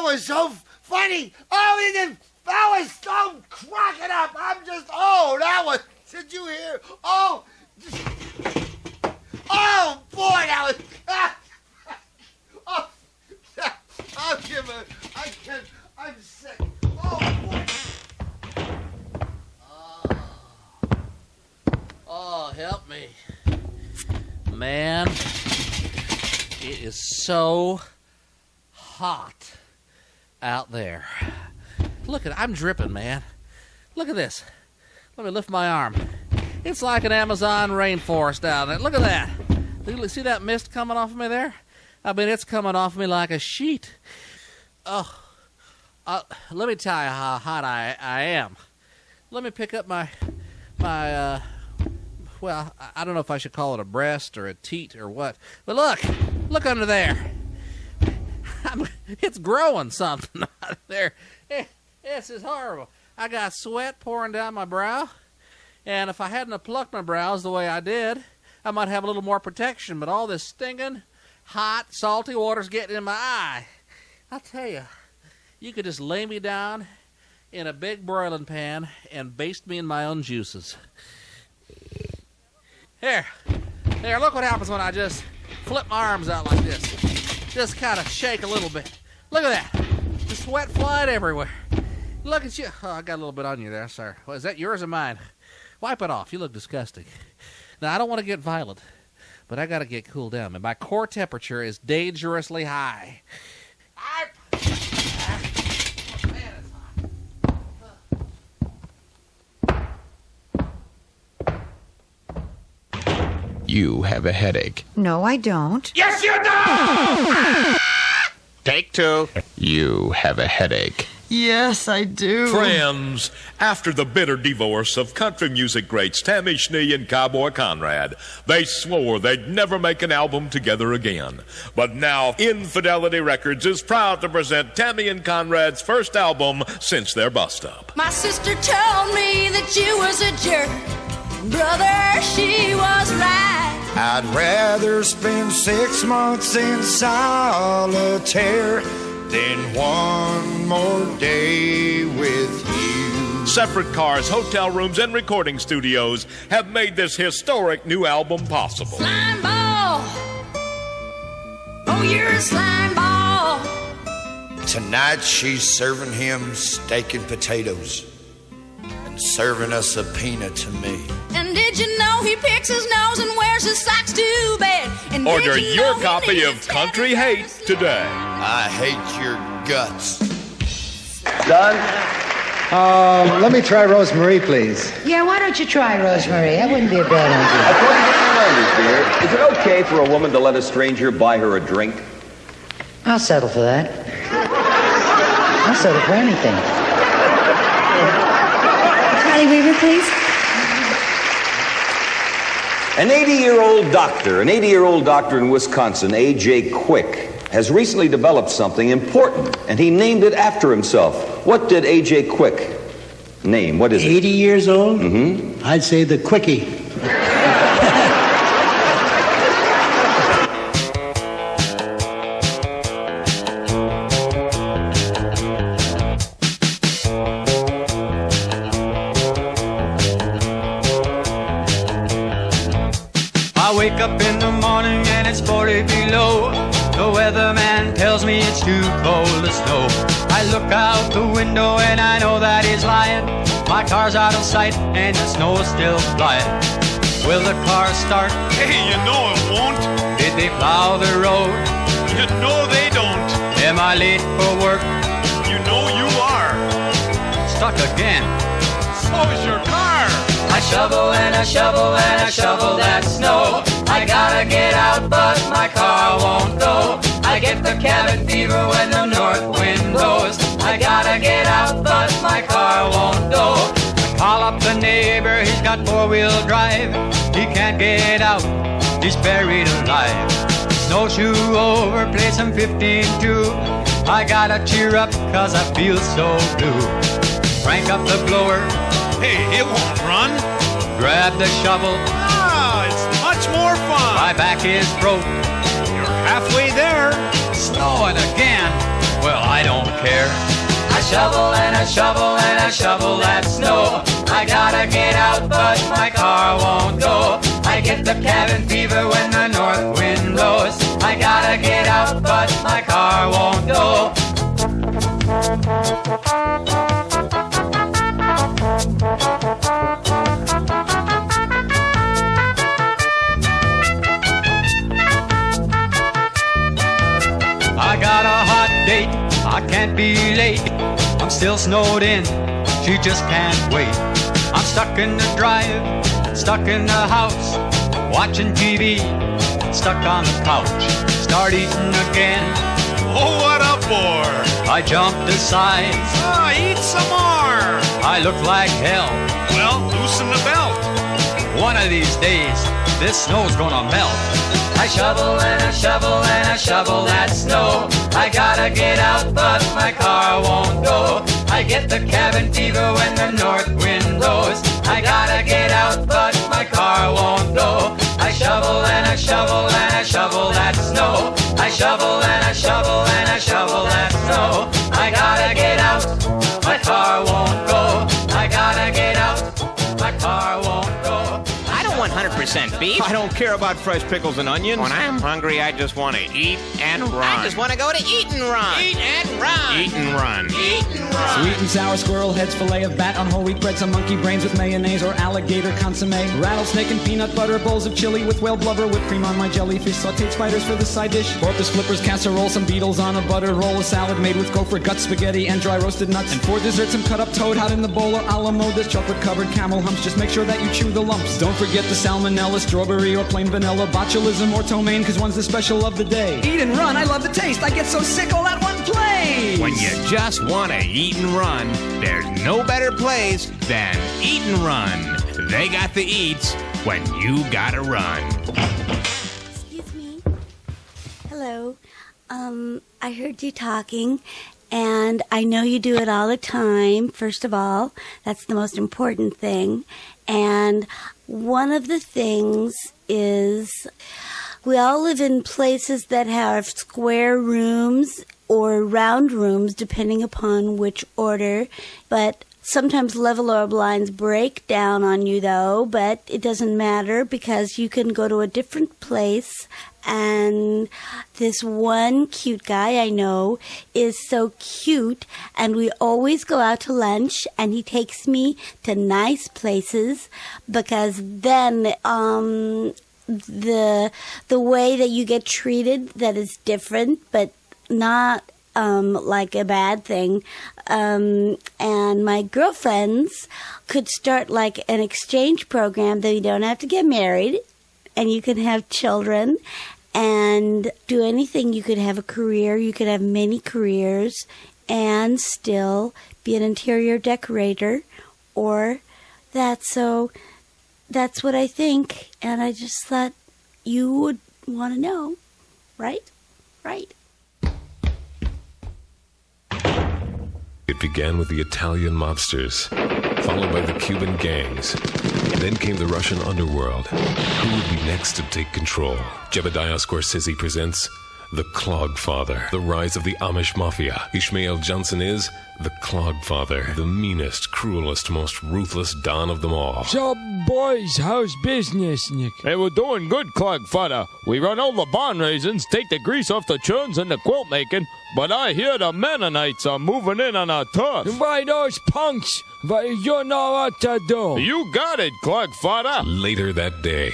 that was so funny. I was so cracking up. That was, did you hear? Oh, boy, that was, I'm sick. Oh, boy. Oh, help me. Man, it is so hot out there. Look at it. I'm dripping, man. Look at this. Let me lift my arm. It's like an Amazon rainforest out there. Look at that. See that mist coming off of me there? I mean, it's coming off of me like a sheet. Oh, let me tell you how hot I am. Let me pick up my well, I don't know if I should call it a breast or a teat or what. But look under there. It's growing something out there. This is horrible. I got sweat pouring down my brow. And if I hadn't have plucked my brows the way I did, I might have a little more protection. But all this stinging, hot, salty water's getting in my eye. I'll tell you, you could just lay me down in a big broiling pan and baste me in my own juices. Here, look what happens when I just flip my arms out like this. Just kind of shake a little bit. Look at that. The sweat flying everywhere. Look at you. Oh, I got a little bit on you there, sir. Well, is that yours or mine? Wipe it off. You look disgusting. Now, I don't want to get violent, but I got to get cooled down. And my core temperature is dangerously high. You have a headache. No, I don't. Yes, you do! Take two. You have a headache. Yes, I do. Friends, after the bitter divorce of country music greats Tammy Schnee and Cowboy Conrad, they swore they'd never make an album together again. But now Infidelity Records is proud to present Tammy and Conrad's first album since their bust-up. My sister told me that you was a jerk. Brother, she was right. I'd rather spend 6 months in solitaire than one more day with you. Separate cars, hotel rooms, and recording studios have made this historic new album possible. Slime ball. Oh, you're a slime ball. Tonight she's serving him steak and potatoes and serving a subpoena to me. And did you know he picks his nose and wears his socks to bed? And Order did you your know copy of Country Hate today. I hate your guts. Done? Let me try Rosemary, please. Yeah, why don't you try Rosemary? That wouldn't be a bad idea. According to your lenders, dear, is it okay for a woman to let a stranger buy her a drink? I'll settle for that. I'll settle for anything. Charlie Weaver, please. An 80-year-old doctor in Wisconsin, A.J. Quick, has recently developed something important, and he named it after himself. What did A.J. Quick name? What is it? 80 years old? Mm-hmm. I'd say the Quickie. I wake up in the morning and it's 40 below. The weatherman tells me it's too cold to snow. I look out the window and I know that he's lying. My car's out of sight and the snow's still flying. Will the car start? Hey, you know it won't. Did they plow the road? You know they don't. Am I late for work? You know you are. Stuck again. So's your car. I shovel and I shovel and I shovel that snow. I gotta get out, but my car won't go. I get the cabin fever when the north wind blows. I gotta get out, but my car won't go. I call up the neighbor, he's got four-wheel drive. He can't get out, he's buried alive. Snowshoe over, play some 15-2. I gotta cheer up, cause I feel so blue. Crank up the blower. Hey, it won't run. Grab the shovel. Ah, it's much more fun. My back is broke. You're halfway there. Snowing again. Well, I don't care. I shovel and I shovel and I shovel that snow. I gotta get out, but my car won't go. I get the cabin fever when the north wind blows. I gotta get out, but my car won't go. I got a hot date, I can't be late. I'm still snowed in, she just can't wait. I'm stuck in the drive, stuck in the house, watching TV, stuck on the couch, start eating again. Oh, what a bore! I jumped aside, Eat some more! I look like hell. Well, loosen the belt. One of these days, this snow's gonna melt. I shovel and I shovel and I shovel that snow. I gotta get out, but my car won't go. I get the cabin fever when the north wind blows. I gotta get out, but my car won't go. I shovel and I shovel and I shovel that snow. I shovel and I shovel and I shovel that snow. I gotta get out, my car won't go. I gotta get out, my car won't go. I don't want 100% beef. I don't care about fresh pickles and onions. When I'm hungry, I just want to eat and run. I just want to go to eat and run. Eat and run. Eat and run. Eat and run. Sweet and sour squirrel heads, fillet of bat on whole wheat bread, some monkey brains with mayonnaise or alligator consomme. Rattlesnake and peanut butter, bowls of chili with whale blubber, whipped cream on my jellyfish, sauteed spiders for the side dish. Porpoise flippers, casserole, some beetles on a butter roll, a salad made with gopher gut spaghetti and dry roasted nuts. And for dessert, some cut up toad out in the bowl or a la mode. This chocolate covered camel humps, just make sure that you chew the lumps. Don't forget the salmonella, strawberry or plain vanilla, botulism or ptomaine, cause one's the special of the day. Eat and run, I love the taste, I get so sick all at one place. When you just want to eat and run, there's no better place than Eat and Run. They got the eats when you gotta run. Excuse me. Hello. I heard you talking, and I know you do it all the time. First of all, that's the most important thing. And one of the things is we all live in places that have square rooms or round rooms, depending upon which order. But sometimes level orb lines break down on you, though, but it doesn't matter because you can go to a different place. And this one cute guy I know is so cute, and we always go out to lunch, and he takes me to nice places because then the way that you get treated that is different, but not like a bad thing. And my girlfriends could start like an exchange program that you don't have to get married, and you can have children and do anything. You could have a career. You could have many careers and still be an interior decorator or that. So that's what I think. And I just thought you would want to know. Right? Right. It began with the Italian mobsters, followed by the Cuban gangs. Then came the Russian underworld. Who would be next to take control? Jebediah Scorsese presents The Clogfather, the rise of the Amish Mafia. Ishmael Johnson is the Clogfather, the meanest, cruelest, most ruthless Don of them all. So, boys, how's business, Nick? Hey, we're doing good, Clogfather. We run all the barn raisins, take the grease off the churns and the quilt making, but I hear the Mennonites are moving in on our turf. Why, those punks? But you know what to do. You got it, Clogfather. Later that day,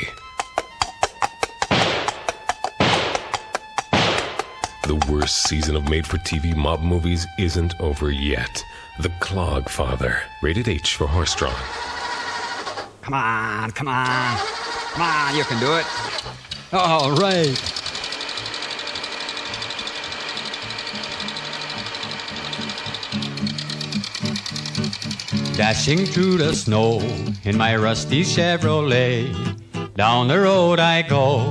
the worst season of made-for-TV mob movies isn't over yet. The Clogfather. Rated H for horse-drawn. Come on, come on. Come on, you can do it. All right. Dashing through the snow in my rusty Chevrolet. Down the road I go,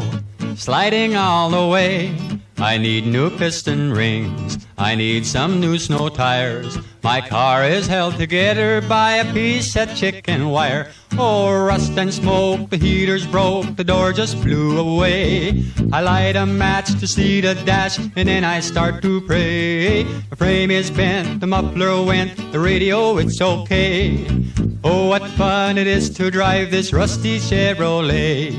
sliding all the way. I need new piston rings, I need some new snow tires. My car is held together by a piece of chicken wire. Oh, rust and smoke, the heater's broke, the door just flew away. I light a match to see the dash, and then I start to pray. The frame is bent, the muffler went, the radio, it's okay. Oh, what fun it is to drive this rusty Chevrolet.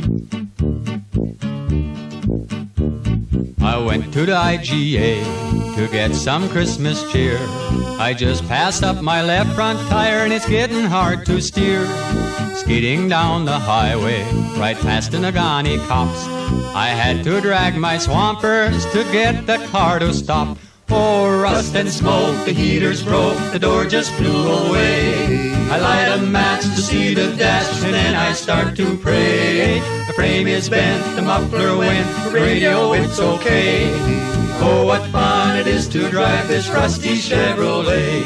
I went to the IGA to get some Christmas cheer. I just passed up my left front tire and it's getting hard to steer. Skidding down the highway, right past the Nagani cops. I had to drag my swampers to get the car to stop. Oh, rust and smoke, the heater's broke, the door just flew away. I light a match to see the dash, and then I start to pray. The frame is bent, the muffler went, the radio, it's okay. Oh, what fun it is to drive this rusty Chevrolet.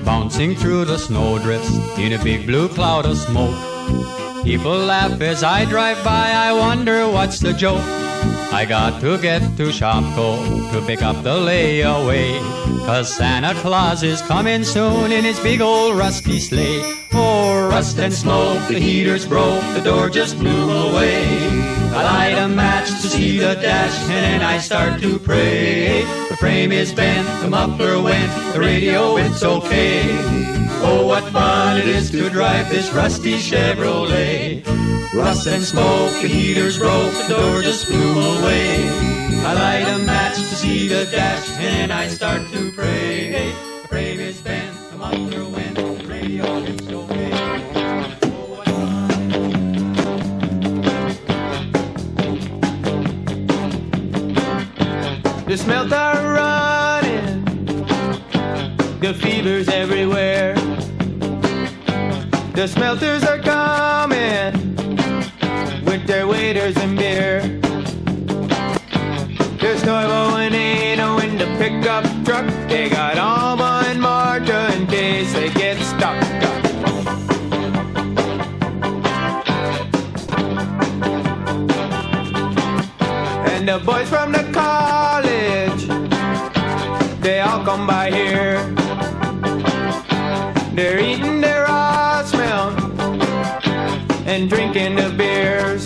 Bouncing through the snowdrifts in a big blue cloud of smoke. People laugh as I drive by, I wonder what's the joke. I got to get to Shopko to pick up the layaway, 'cause Santa Claus is coming soon in his big old rusty sleigh. Oh, rust and smoke, the heater's broke, the door just flew away. I light a match to see the dash, and then I start to pray. The frame is bent, the muffler went, the radio, it's okay. Oh, what fun it is to drive this rusty Chevrolet. Rust and smoke, the heater's broke, the door just flew away. I light a match to see the dash, and I start to pray. The frame is bent, the muffler went, the radio, it's okay. The smells are running, the fever's everywhere. The smelters are coming with their waiters and beer. There's Toivo and Eno in the pickup truck. They got Alma and Marta in case they get stuck. And the boys from the college, they all come by here. They're eating their raw smell and drinking the beers.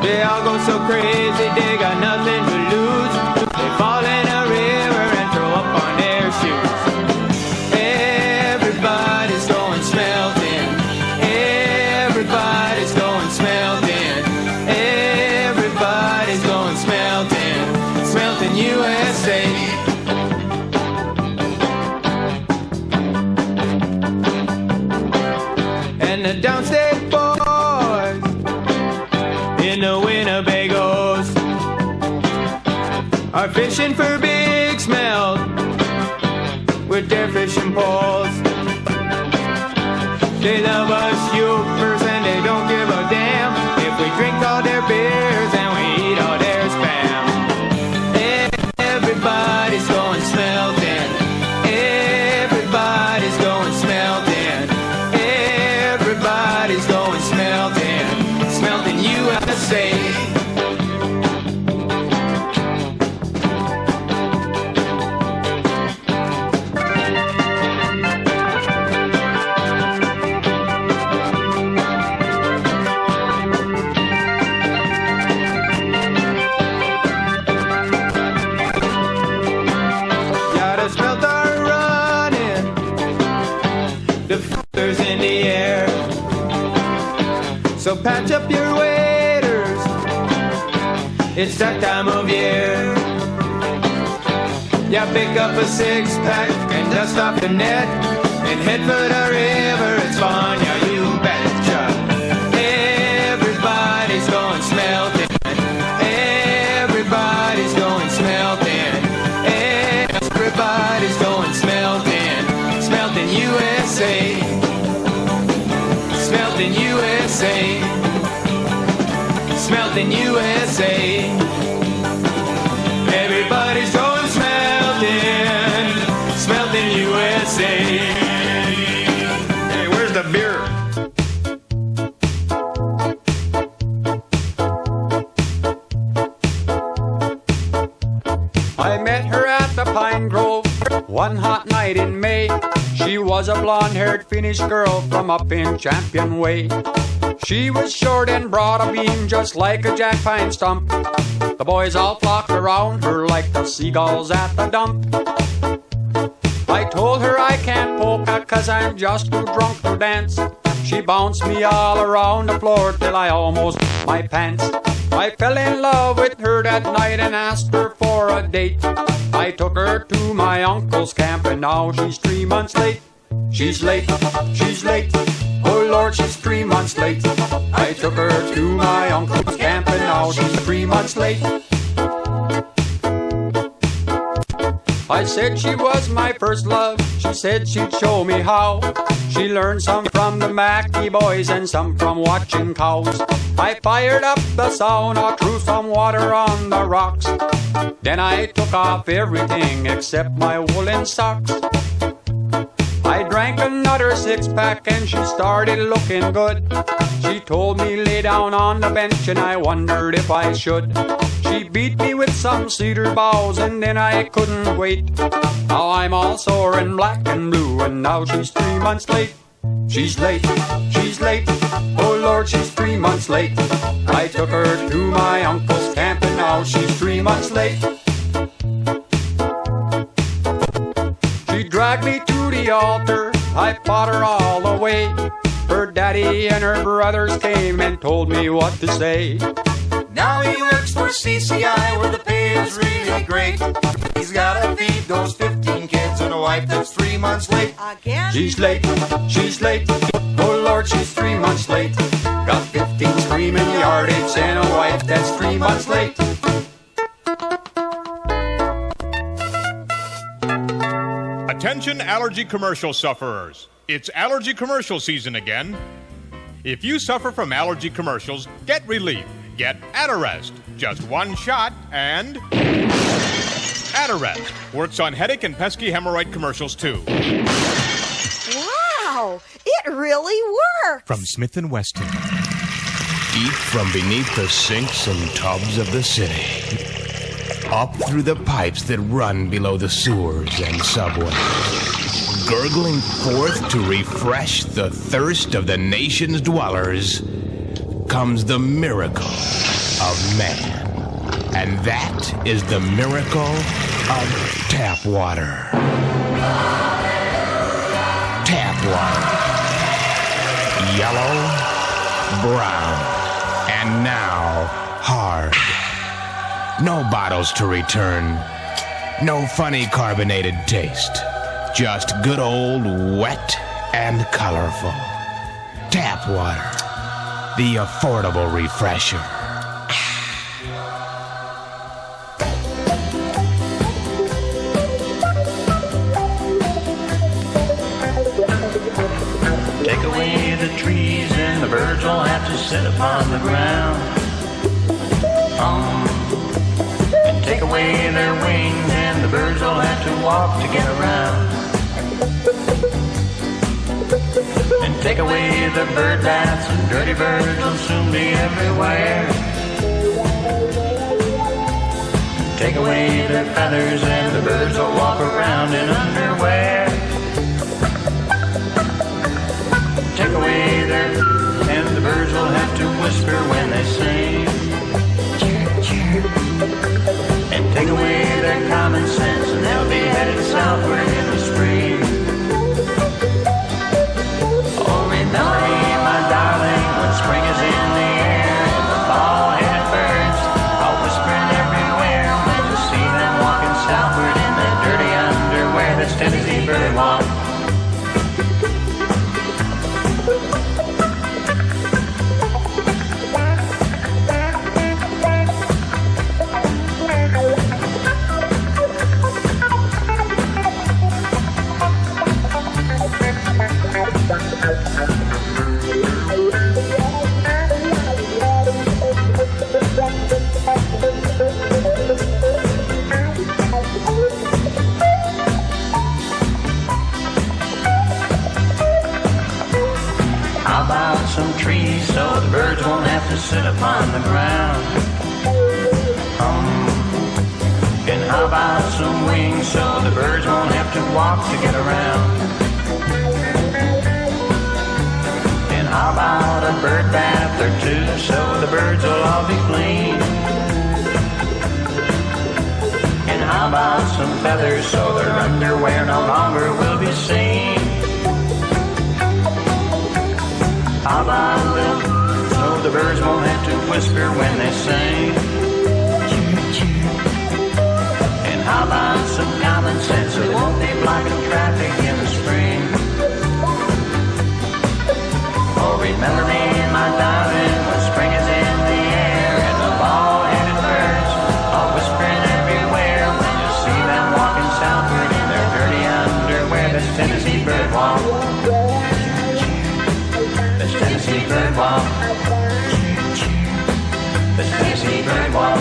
They all go so crazy, they got nothing to lose. They fall in a river and throw up on their shoes. Everybody's going smelting. Everybody's going smelting. Everybody's going smelting. Smelting USA. The downstate boys in the Winnebagos are fishing for big smelt with their fishing poles. They love us Yoopers and they don't give a damn if we drink all their beers and we eat all their spam. Everybody's going smelting. Everybody's going smelting. Everybody's going smelting, smelting USA. Yeah, the smelters are running, the filters in the air. So patch up your waiters, it's that time of year. Yeah, pick up a six-pack and dust off the net and head for the river, it's fun, yeah, you betcha. Everybody's going smelting. Everybody's going smelting. Everybody's going smelting. Smelting USA. Smelting USA. Smelting USA. USA. Everybody's going smelting USA. Hey, where's the beer? I met her at the Pine Grove one hot night in May. She was a blonde-haired Finnish girl from up in Champion Way. She was short and broad of beam, just like a jack pine stump. The boys all flocked around her like the seagulls at the dump. I told her I can't polka 'cause I'm just too drunk to dance. She bounced me all around the floor till I almost my pants. I fell in love with her that night and asked her for a date. I took her to my uncle's camp and now she's 3 months late. She's late, she's late. Oh Lord, she's 3 months late. I took her to my uncle's camp and now she's 3 months late. I said she was my first love. She said she'd show me how. She learned some from the Mackey boys and some from watching cows. I fired up the sauna, threw some water on the rocks. Then I took off everything except my woolen socks. I drank another 6-pack and she started looking good. She told me lay down on the bench and I wondered if I should. She beat me with some cedar boughs and then I couldn't wait. Now I'm all sore and black and blue and now she's 3 months late. She's late, she's late. Oh Lord, she's 3 months late. I took her to my uncle's camp and now she's 3 months late. She dragged me to the altar, I fought her all the way. Her daddy and her brothers came and told me what to say. Now he works for CCI where the pay is really great. He's gotta feed those 15 kids and a wife that's 3 months late. Again? She's late, she's late. Oh Lord, she's 3 months late. Got 15 screaming yardage and a wife that's 3 months late. Attention allergy commercial sufferers. It's allergy commercial season again. If you suffer from allergy commercials, get relief. Get Atarest. Just one shot and... Atarest works on headache and pesky hemorrhoid commercials too. Wow, it really works. From Smith & Wesson. Deep from beneath the sinks and tubs of the city. Up through the pipes that run below the sewers and subways. Gurgling forth to refresh the thirst of the nation's dwellers comes the miracle of man. And that is the miracle of tap water. Tap water. Yellow, brown, and now hard. No bottles to return. No funny carbonated taste. Just good old wet and colorful. Tap water. The affordable refresher. Take away the trees and the birds will have to sit upon the ground. And take away their wings and the birds will have to walk to get around. And take away the bird baths and dirty birds will soon be everywhere. Take away their feathers and the birds will walk around in underwear. Take away their, and the birds will have to whisper when they sing. And take away their common sense and they'll be headed southward in the spring. Oh, remember me, my darling, when spring is in the air and the bald-headed birds are whispering everywhere. When you see them walking southward in their dirty underwear, that's Tennessee bird walk. walk to get around. And how about a bird bath or two so the birds will all be clean? And how about some feathers so their underwear no longer will be seen? How about a little so the birds won't have to whisper when they sing? And how about some common sense so they won't be blocking traffic in the spring? Oh, remember me, my darling, when spring is in the air and the bald-headed birds are whispering everywhere. When you see them walking southward in their dirty underwear, that's Tennessee bird walk. That's Tennessee bird walk. That's Tennessee bird walk.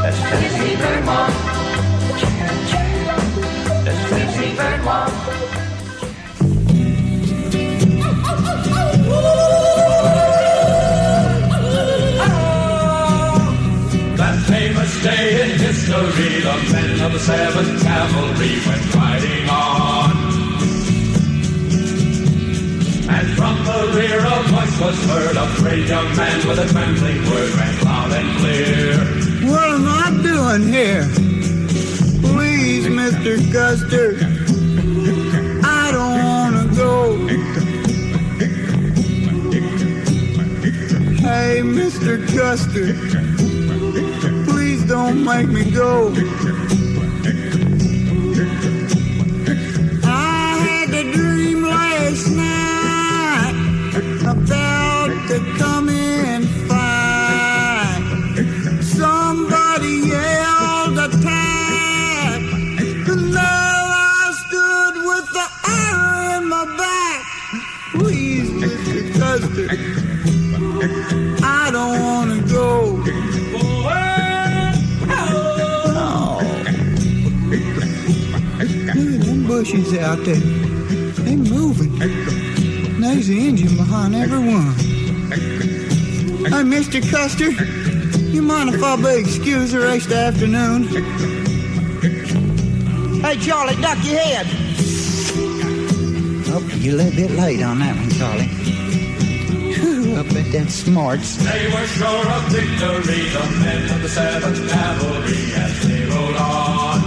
That's Tennessee bird walk. That's Tennessee bird walk. That famous day in history, the men of the 7th Cavalry went riding on. And from the rear a voice was heard, a brave young man with a trembling word ran loud and clear. What am I doing here? Please, Mr. Custer, I don't want to go. Hey, Mr. Custer, please don't make me go. I had a dream last night about to come in fight. Somebody yelled attack, and there I stood with the arrow in my back. Please, Mr. Custer, I don't want to go. No. Look at them bushes out there. They moving. There's the engine behind every one. Hey, Mr. Custer, you mind if I be excused the rest of the afternoon? Hey, Charlie, duck your head. Oh, you're a little bit late on that one, Charlie. I bet that's smarts. They were sure of victory, the men of the 7th Cavalry, as they rode on.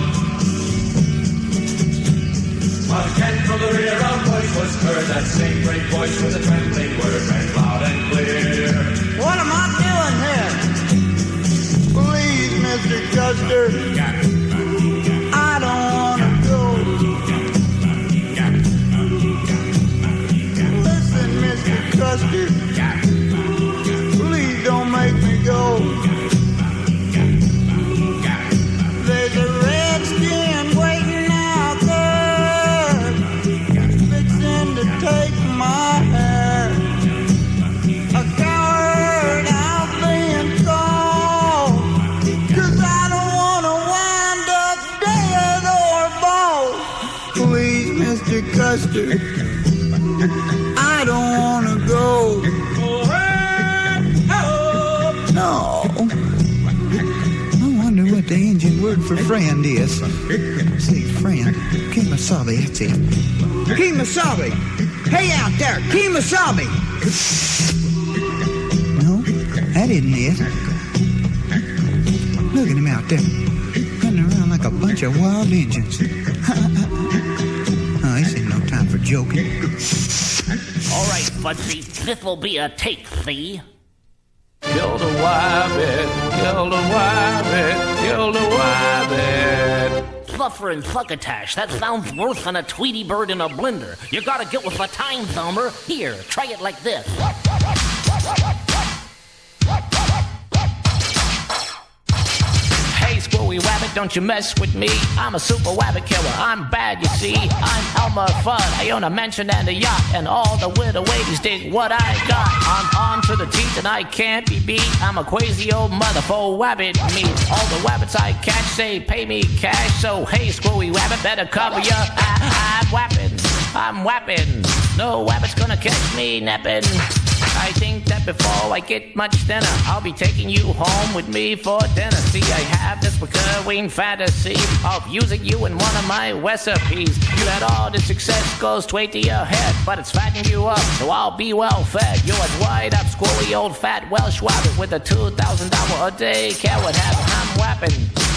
Again from the rear a voice was heard, that same great voice with a trembling word rang loud and clear. What am I doing here? Please, Mr. Custer, I don't want to go. Listen, Mr. Custer, please don't make me go. There's a redskin waiting out there, fixing to take my hair. A coward I've been called, 'cause I don't want to wind up dead or bald. Please, Mr. Custer, I don't want to go. No. I wonder what the Indian word for friend is. See, friend. Kemosabe, that's it. Kemosabe! Hey out there, Kemosabe! No, that isn't it. Look at him out there, running around like a bunch of wild Indians. Oh, this ain't no time for joking. All right, Fuzzy, this will be a take, see? Kill the wabbit, kill the wabbit, kill the wabbit. Suffering succotash, that sounds worse than a Tweety bird in a blender. You gotta get with the times, Elmer. Here, try it like this. Hey, Squirrely Wabbit, don't you mess with me. I'm a super wabbit killer, I'm bad, you see. I'm Elmer Fudd, I own a mansion and a yacht, and all the widow ladies dig what I got. I'm on to the teeth and I can't be beat. I'm a crazy old mother for wabbit meat. All the wabbits I catch say pay me cash, so hey, Squirrely Wabbit, better cover ya. I'm wapping, no wabbit's gonna catch me napping. I I think that before I get much thinner, I'll be taking you home with me for dinner. See, I have this recurring fantasy of using you in one of my recipes. You had all the success go straight to your head, but it's fattening you up, so I'll be well fed. You're a dried up, squirrely old fat Welsh rabbit with a $2,000 a day carrot habit.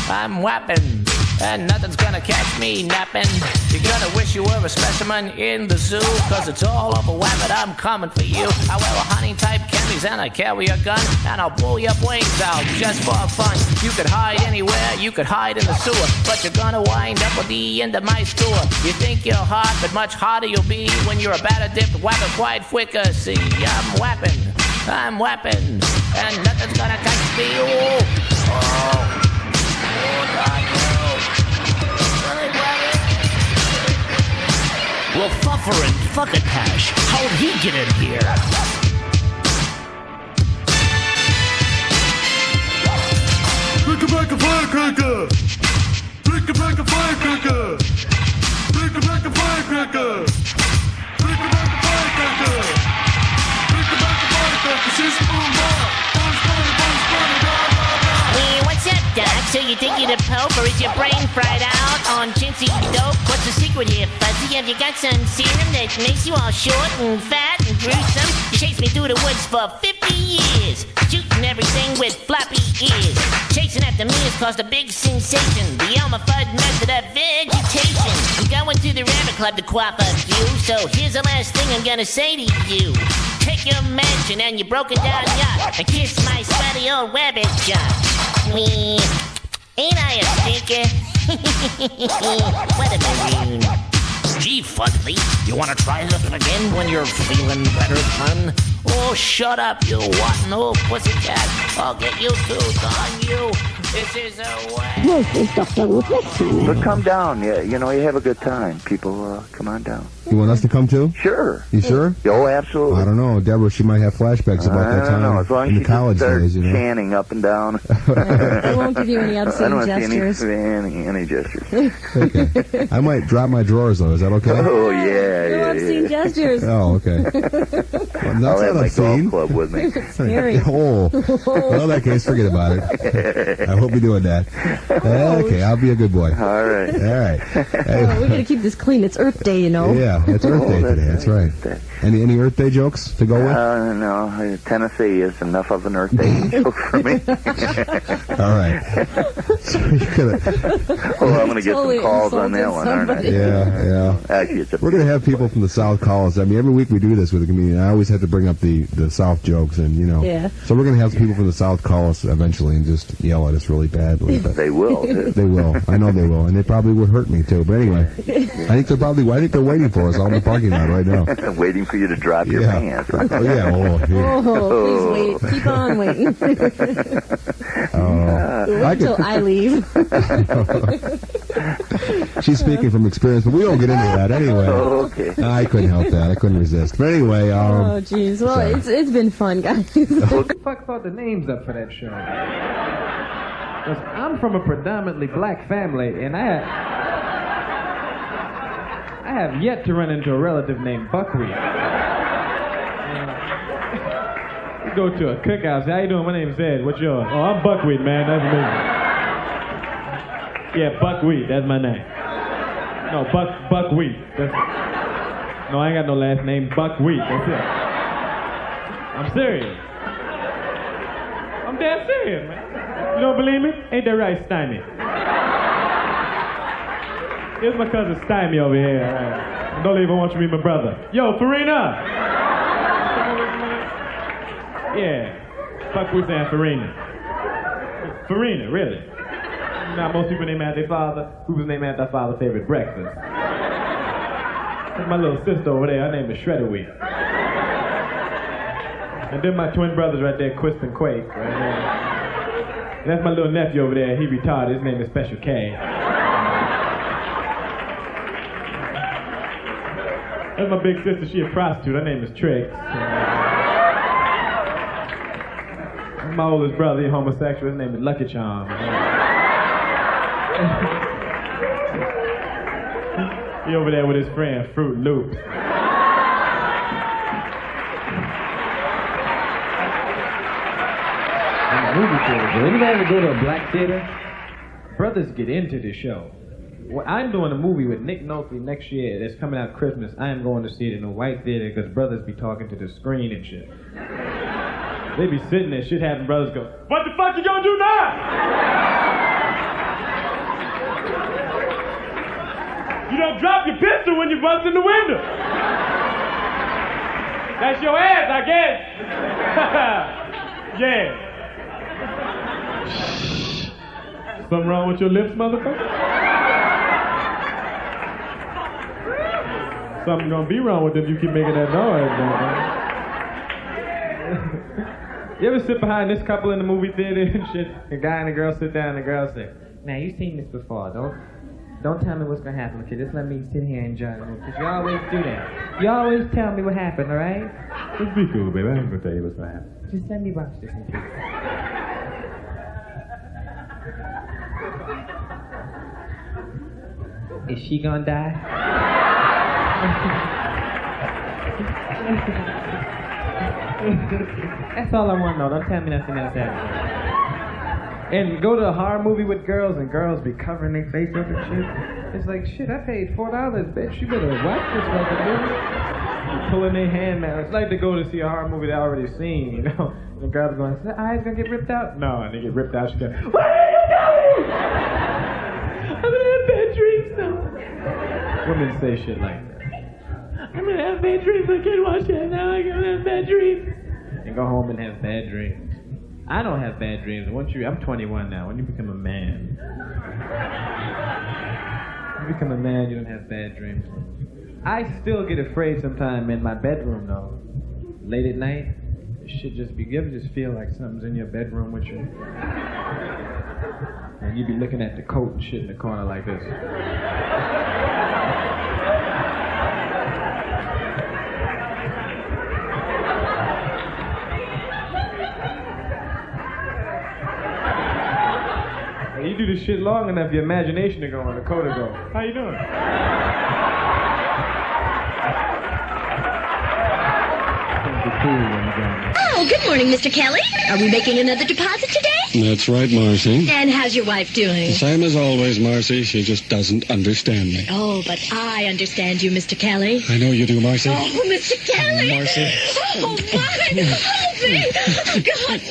I'm whapping, and nothing's gonna catch me napping. You're gonna wish you were a specimen in the zoo, cause it's all over rabbit, I'm coming for you. I wear a hunting type chemis and I carry a gun, and I'll blow your brains out just for fun. You could hide anywhere, you could hide in the sewer, but you're gonna wind up at the end of my store. You think you're hot, but much hotter you'll be when you're a batter dipped rabbit fried fricassee. I'm whapping, and nothing's gonna catch me. Oh. Well, Fuffer and Fuckatash, how'd he get in here? Bring it back a firecracker! Bring it back a firecracker! Bring it back a firecracker! Bring it back a firecracker! Bring it back a firecracker! She's boom bar! What's up, Doc? So you think you're the Pope, or is your brain fried out on chintzy dope? What's the secret here, Fuzzy? Have you got some serum that makes you all short and fat and gruesome? You chased me through the woods for 50 years, shooting everything with floppy ears. Chasing after me has caused a big sensation, the Elmer Fudd method of vegetation. I'm going to the rabbit club to quaff a few, so here's the last thing I'm gonna say to you. Take your mansion and your broken down yacht and kiss my sweaty old rabbit jaw. Me, ain't I a stinker? What a maroon. Gee, Fudley, you wanna try this again when you're feeling better, son? Oh, shut up, you rotten old pussycat. I'll get you too, on you. This is a way. But come down, yeah. You know, you have a good time. People, come on down. You want us to come too? Sure. You sure? Oh, absolutely. I don't know. Deborah, she might have flashbacks about that time as long in as the college days, you know. Chanting up and down. I won't give you any obscene I don't gestures. see any gestures. Okay. I might drop my drawers, though. Is that okay? Oh, yeah. No obscene gestures. Oh, okay. Well, I'll have my obscene. golf club with me. Scary. Oh. Well, in that case, forget about it. I won't be doing that. Okay, I'll be a good boy. All right. Hey. We gotta keep this clean. It's Earth Day, you know. Yeah, it's Earth Day today. That's right. Any Earth Day jokes to go with? No. Tennessee is enough of an Earth Day joke for me. All right. So you're gonna... I'm gonna get some calls on that one, aren't I? Yeah. Actually, we're gonna have people from the South call us. I mean, every week we do this with a comedian. I always have to bring up the South jokes, and you know. Yeah. So we're gonna have people from the South call us eventually and just yell at us really badly. But they will. They will. I know they will, and they probably would hurt me too. But anyway, I think they're waiting for us out in the parking lot right now. Waiting for you to drop your pants. Oh yeah. Oh, please wait. Keep on waiting. Wait until I leave. She's speaking from experience, but we don't get into that anyway. Oh, okay. I couldn't help that. I couldn't resist. But anyway, oh jeez. Well, it's been fun, guys. Who the fuck thought the names up for that show? Because I'm from a predominantly black family, and I have yet to run into a relative named Buckwheat. We go to a cookout. Say, how you doing? My name's Ed. What's yours? Oh, I'm Buckwheat, man. That's me. Yeah, Buckwheat. That's my name. No, Buckwheat. No, I ain't got no last name. Buckwheat. That's it. I'm serious. I'm damn serious, man. You don't believe me? Ain't that right, Stymie? Here's my cousin Stymie over here. Right. Don't even want you to meet my brother. Yo, Farina! Yeah. Fuck we saying Farina. Farina, really. Now most people name after their father. Who was named after their father's favorite breakfast? That's my little sister over there. Her name is Shredder Wheat. And then my twin brothers right there, Quisp and Quake, right there. And that's my little nephew over there. He retarded. His name is Special K. That's my big sister. She a prostitute. Her name is Trix. My oldest brother, he homosexual. His name is Lucky Charm. He over there with his friend, Fruit Loops. movie theaters. If anybody ever go to a black theater, brothers get into the show. Well, I'm doing a movie with Nick Nolte next year that's coming out Christmas. I am going to see it in a white theater because brothers be talking to the screen and shit. They be sitting there, shit having brothers go, "What the fuck you gonna do now?" "You don't drop your pistol when you bust in the window." "That's your ass, I guess." "Yeah." "Something wrong with your lips, motherfucker?" "Something gonna be wrong with them if you keep making that noise, man." You ever sit behind this couple in the movie theater and shit? The guy and the girl sit down and the girl say, "Now, you've seen this before. Don't tell me what's gonna happen, okay? Just let me sit here and enjoy the movie. Because you always do that. You always tell me what happened, all right? Just be cool, baby. I ain't gonna tell you what's gonna happen. Just let me watch this in peace." Is she gonna die? That's all I want to know. Don't tell me nothing else happened. And go to a horror movie with girls, and girls be covering their face up and shit. It's like, shit, I paid $4, bitch. You better watch this fucking movie. Pulling their hand now. It's like to go to see a horror movie they already seen, you know? And the girl's going, "The eye's gonna get ripped out?" No, and they get ripped out. She goes, "What are you doing? I'm gonna have bad dreams now." Women say shit like that. "I'm gonna have bad dreams. I can't watch that now. I'm gonna have bad dreams." And go home and have bad dreams. I don't have bad dreams. I'm 21 now. When you become a man, you don't have bad dreams. I still get afraid sometimes in my bedroom though. Late at night, shit you ever just feel like something's in your bedroom with you? And you be looking at the coat and shit in the corner like this. You do this shit long enough, your imagination will go on, the coat will go, "How you doing?" Oh, good morning, Mr. Kelly. Are we making another deposit today? That's right, Marcy. And how's your wife doing? The same as always, Marcy. She just doesn't understand me. Oh, but I understand you, Mr. Kelly. I know you do, Marcy. Oh, Mr. Kelly. Marcy. Oh, my. Oh, God.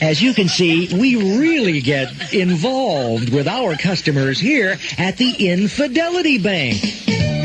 As you can see, we really get involved with our customers here at the Infidelity Bank.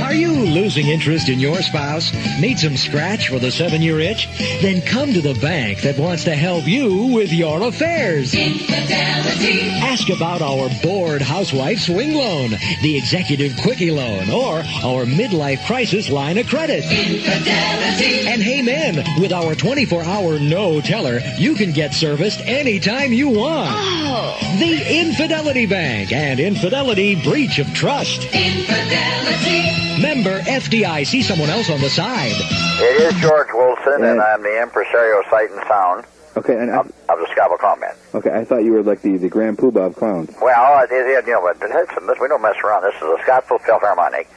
Are you losing interest in your spouse? Need some scratch for the 7-year itch? Then come to the bank that wants to help you with your affairs. Infidelity. Ask about our bored housewife swing loan, the executive quickie loan, or our midlife crisis line of credit. Infidelity. And hey men, with our 24-hour no teller, you can get serviced anytime you want. Oh. The Infidelity Bank and Infidelity Breach of Trust. Infidelity. Member FDIC. Someone else on the side. It is George Wilson, and I'm the impresario sight and sound Okay, and of the Scalpel Comment. okay, I thought you were like the Grand Poobah of clowns. Well, but listen, we don't mess around. This is a Scottsville Philharmonic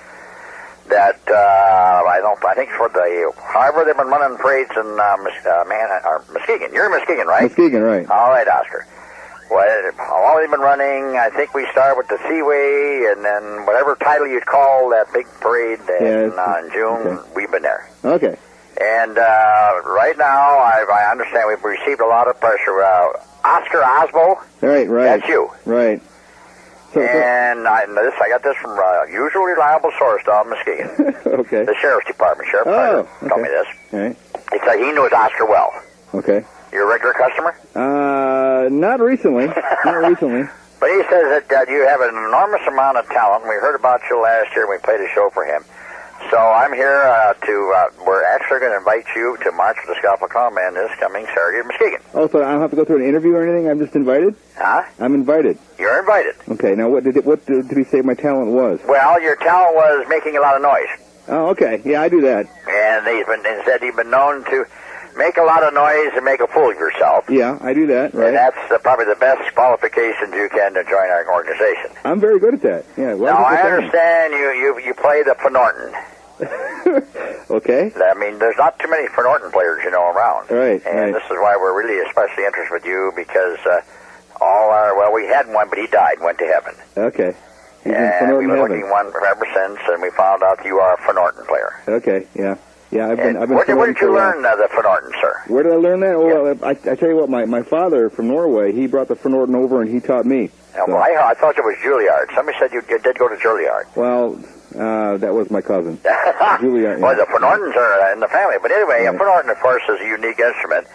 that I think for however they've been running parades in Muskegon. You're in Muskegon, right? Muskegon, right? All right, Oscar. Well, how long they've been running? I think we started with the Seaway, and then whatever title you'd call that big parade in June, okay. we've been there. Okay. And right now, I understand we've received a lot of pressure. Oscar Osbo, Right. that's you. Right. And I got this from usual reliable source down in Muskegon. Okay. The Sheriff's Department. Sheriff Carter told me this. All right. He said he knows Oscar well. Okay. You're a regular customer? Not recently. Not recently. But he says that you have an enormous amount of talent. We heard about you last year. We played a show for him. So I'm here we're actually going to invite you to March for the Scalpel Comment this coming Saturday in Muskegon. Oh, so I don't have to go through an interview or anything? I'm just invited? Huh? I'm invited. You're invited. Okay, now what did he say my talent was? Well, your talent was making a lot of noise. Oh, okay. Yeah, I do that. And he said you've been known to make a lot of noise and make a fool of yourself. Yeah, I do that, right. And that's probably the best qualifications you can to join our organization. I'm very good at that. Yeah. Now, I understand you play the Norton. Okay. I mean, there's not too many Fort Norton players, around. Right. And this is why we're really especially interested with you because we had one, but he died, went to heaven. Okay. He's in Fort And Norton we've been heaven. looking one ever since, and we found out you are a Fort Norton player. Okay. Yeah. Yeah. I've been. Where did you learn the Fort Norton, sir? Where did I learn that? Well, I tell you what, my father from Norway, he brought the Fort Norton over and he taught me. Well, I thought it was Juilliard. Somebody said you did go to Juilliard. Well, that was my cousin. Juilliard. Well, the Fort Nortons are in the family. But anyway, a Fort Norton, of course, is a unique instrument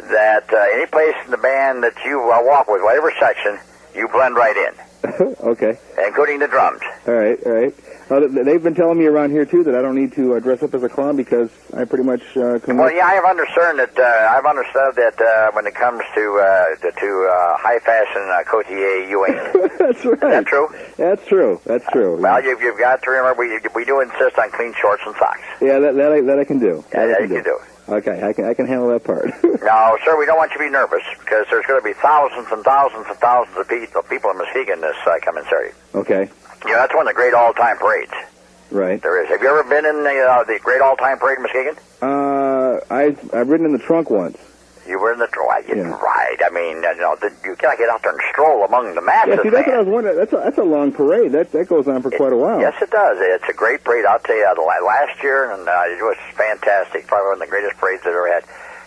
that any place in the band that you walk with, whatever section, you blend right in. Okay. Including the drums. All right. They've been telling me around here too that I don't need to dress up as a clown because I pretty much can. Well, yeah, I've understood that when it comes to high fashion cotier, you ain't. That's right. Is that true? That's true. Well, you've got to remember we do insist on clean shorts and socks. Yeah, that I can do. Yeah, you can do. Okay, I can handle that part. No, sir, we don't want you to be nervous because there's going to be thousands and thousands and thousands of people in Muskegon this coming Saturday. Okay. Yeah, that's one of the great all-time parades. Right. There is. Have you ever been in the great all-time parade in Muskegon? I've ridden in the trunk once. You were in the trunk. Right. I mean, you can't get out there and stroll among the masses. Yeah, see, that's what I was wondering. That's a long parade. That goes on for quite a while. Yes, it does. It's a great parade. I'll tell you, last year, and it was fantastic. Probably one of the greatest parades I've ever had.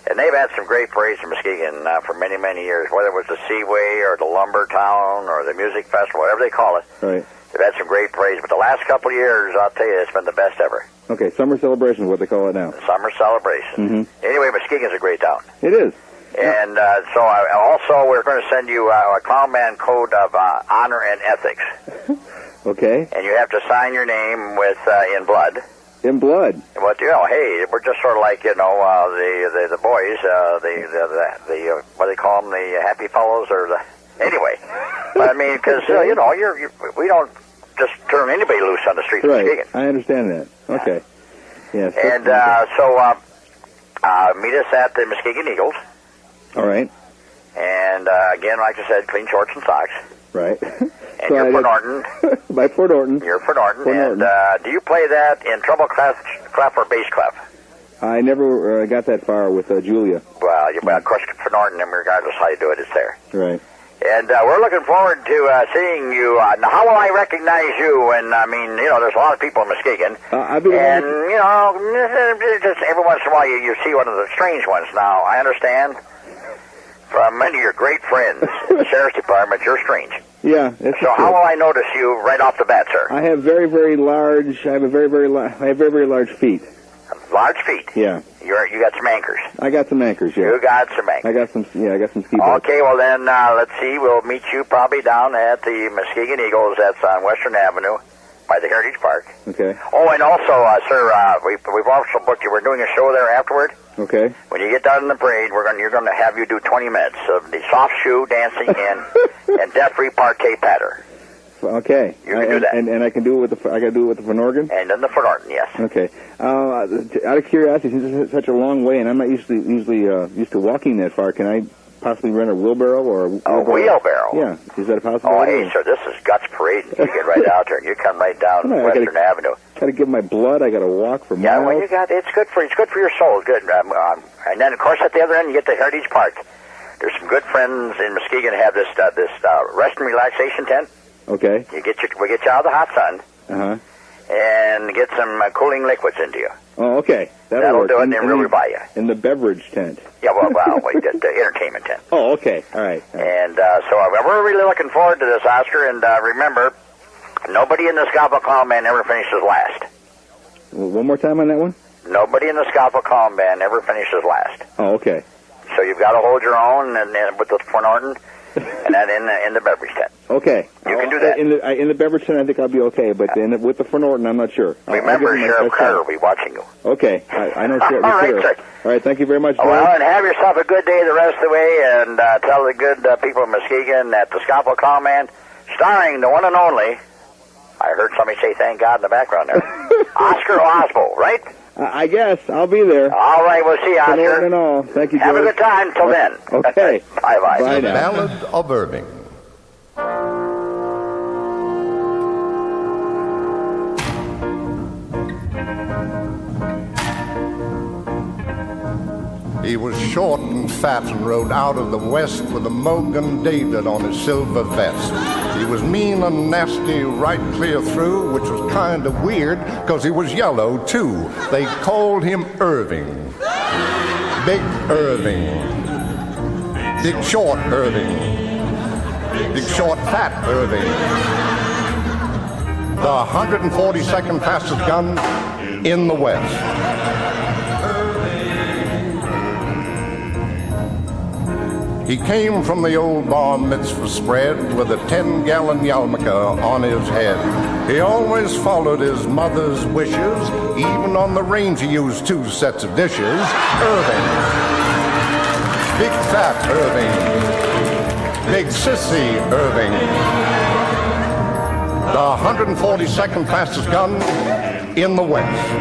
And they've had some great parades in Muskegon for many, many years, whether it was the Seaway or the Lumber Town or the Music Festival, whatever they call it. Right. They've had some great parades, but the last couple of years, I'll tell you, it's been the best ever. Okay, Summer Celebration is what they call it now. Summer Celebration. Mm-hmm. Anyway, Muskegon's a great town. It is. And so also we're going to send you a Clown Band Code of Honor and Ethics. Okay. And you have to sign your name with in blood. In blood. But hey, we're just sort of like the boys, the what do they call them, the happy fellows, or the anyway. But I mean, because we don't just turn anybody loose on the streets of Muskegon. I understand that. Okay. Yes. And meet us at the Muskegon Eagles. All right. And again, like I said, clean shorts and socks. Right. And you're Fort Norton. By Fort Norton. You're Fort Norton. Fort And Norton. do you play that in treble clef or bass clef? I never got that far with Julia. Well, of course, Fort Norton, and regardless how you do it, it's there. Right. And we're looking forward to seeing you. Now, how will I recognize you? And I mean, there's a lot of people in Muskegon. Just every once in a while you see one of the strange ones. Now, I understand from many of your great friends in the sheriff's department, you're strange. Yeah. So how will I notice you right off the bat, sir? I have very, very large. I have very, very large feet. Large feet. Yeah. You got some anchors. I got some anchors. Yeah. You got some anchors. I got some ski boots. Okay, well then, let's see. We'll meet you probably down at the Muskegon Eagles. That's on Western Avenue by the Heritage Park. Okay. Oh, and also, sir, we've also booked you. We're doing a show there afterward. Okay. When you get down in the parade, you're going to have you do 20 minutes of the soft shoe dancing and death repartee patter. Okay. You can do that. And I can do it with the. I got to do it with the Fort Norton. And then the Fort Norton, yes. Okay. Out of curiosity, since it's such a long way, and I'm not usually used to walking that far, can I possibly rent a wheelbarrow or a wheelbarrow? Yeah. Is that a possibility? Oh, hey, sir, this is Guts Parade. You get right out there. You come right down Western Avenue. Got to give my blood. I got to walk for miles. Yeah, well, it's good for your soul. Good. And then, of course, at the other end, you get to Heritage Park. There's some good friends in Muskegon who have this rest and relaxation tent. Okay. We get you out of the hot sun. Uh-huh. And get some cooling liquids into you. Oh, okay. That'll do it, and then really buy you. In the beverage tent. Yeah, well, wait, the entertainment tent. Oh, okay. All right. And so we're really looking forward to this, Oscar. And remember, nobody in the Scalpel Clown Band ever finishes last. One more time on that one? Nobody in the Scalpel Clown Band ever finishes last. Oh, okay. So you've got to hold your own, and with the Fort Norton, and then in the beverage tent. Okay. You can do that. In the beverage tent, I think I'll be okay, but with the Fort Norton, I'm not sure. Remember, Sheriff Carter will be watching you. Okay. I know Sheriff. All right, sir. All right, thank you very much, George. Well, and have yourself a good day the rest of the way, and tell the good people of Muskegon that the Scalpel Clown Band, starring the one and only, I heard somebody say thank God in the background there, Oscar Osbo, right? I guess. I'll be there. All right, we'll see you, Oscar. Fort Norton and all. Thank you, George. Have a good time till then. Okay. Bye-bye. Bye now. Ballad of Irving. He was short and fat and rode out of the west with a Mogan David on his silver vest. He was mean and nasty right clear through, which was kind of weird because he was yellow too. They called him Irving. Big Irving. Big short Irving. Big short fat Irving. The 142nd fastest gun in the West. He came from the old bar mitzvah spread with a 10-gallon yarmulke on his head. He always followed his mother's wishes. Even on the range he used 2 sets of dishes. Irving. Big fat Irving. Big sissy Irving. The 142nd fastest gun in the West.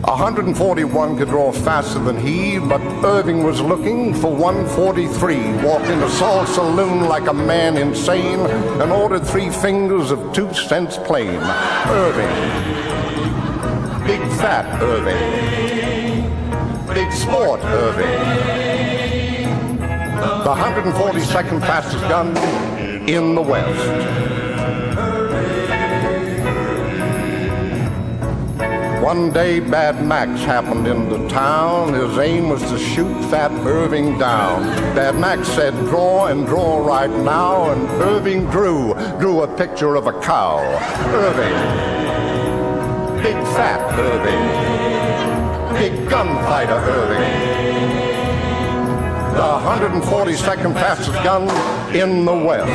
141 could draw faster than he, but Irving was looking for 143. Walked into Saul's saloon like a man insane and ordered 3 fingers of 2 cents plain. Irving. Big fat Irving. Big sport Irving. The 142nd fastest gun in the West. One day, Bad Max happened into town. His aim was to shoot Fat Irving down. Bad Max said, draw and draw right now, and Irving drew a picture of a cow. Irving. Big fat Irving. Big gunfighter Irving. The 142nd fastest gun in the West.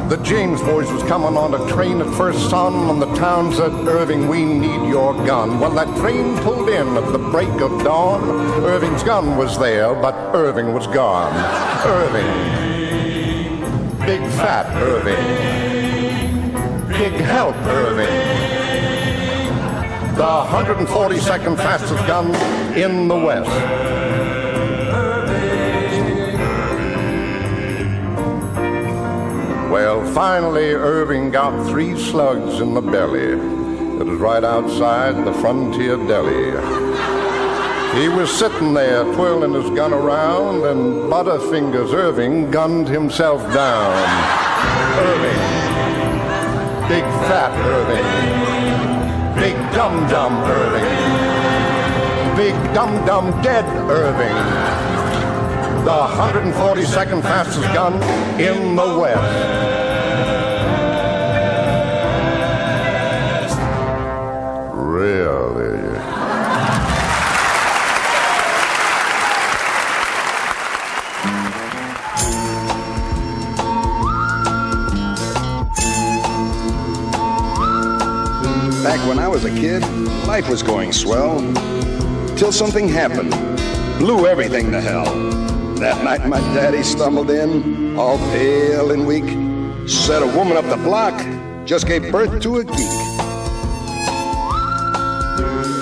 The James boys was coming on a train at first sun, and the town said, Irving, we need your gun. Well, that train pulled in at the break of dawn. Irving's gun was there, but Irving was gone. Irving. Big fat Irving. Big help Irving. The 142nd fastest gun in the West. Well, finally, Irving got 3 slugs in the belly. It was right outside the Frontier Deli. He was sitting there twirling his gun around, and Butterfingers Irving gunned himself down. Irving. Big fat Irving. Big dum-dum Irving. Big dum-dum dead Irving. The 142nd fastest gun in the West. Really? Back when I was a kid, life was going swell. Till something happened. Blew everything to hell. That night my daddy stumbled in, all pale and weak. Said a woman up the block just gave birth to a geek.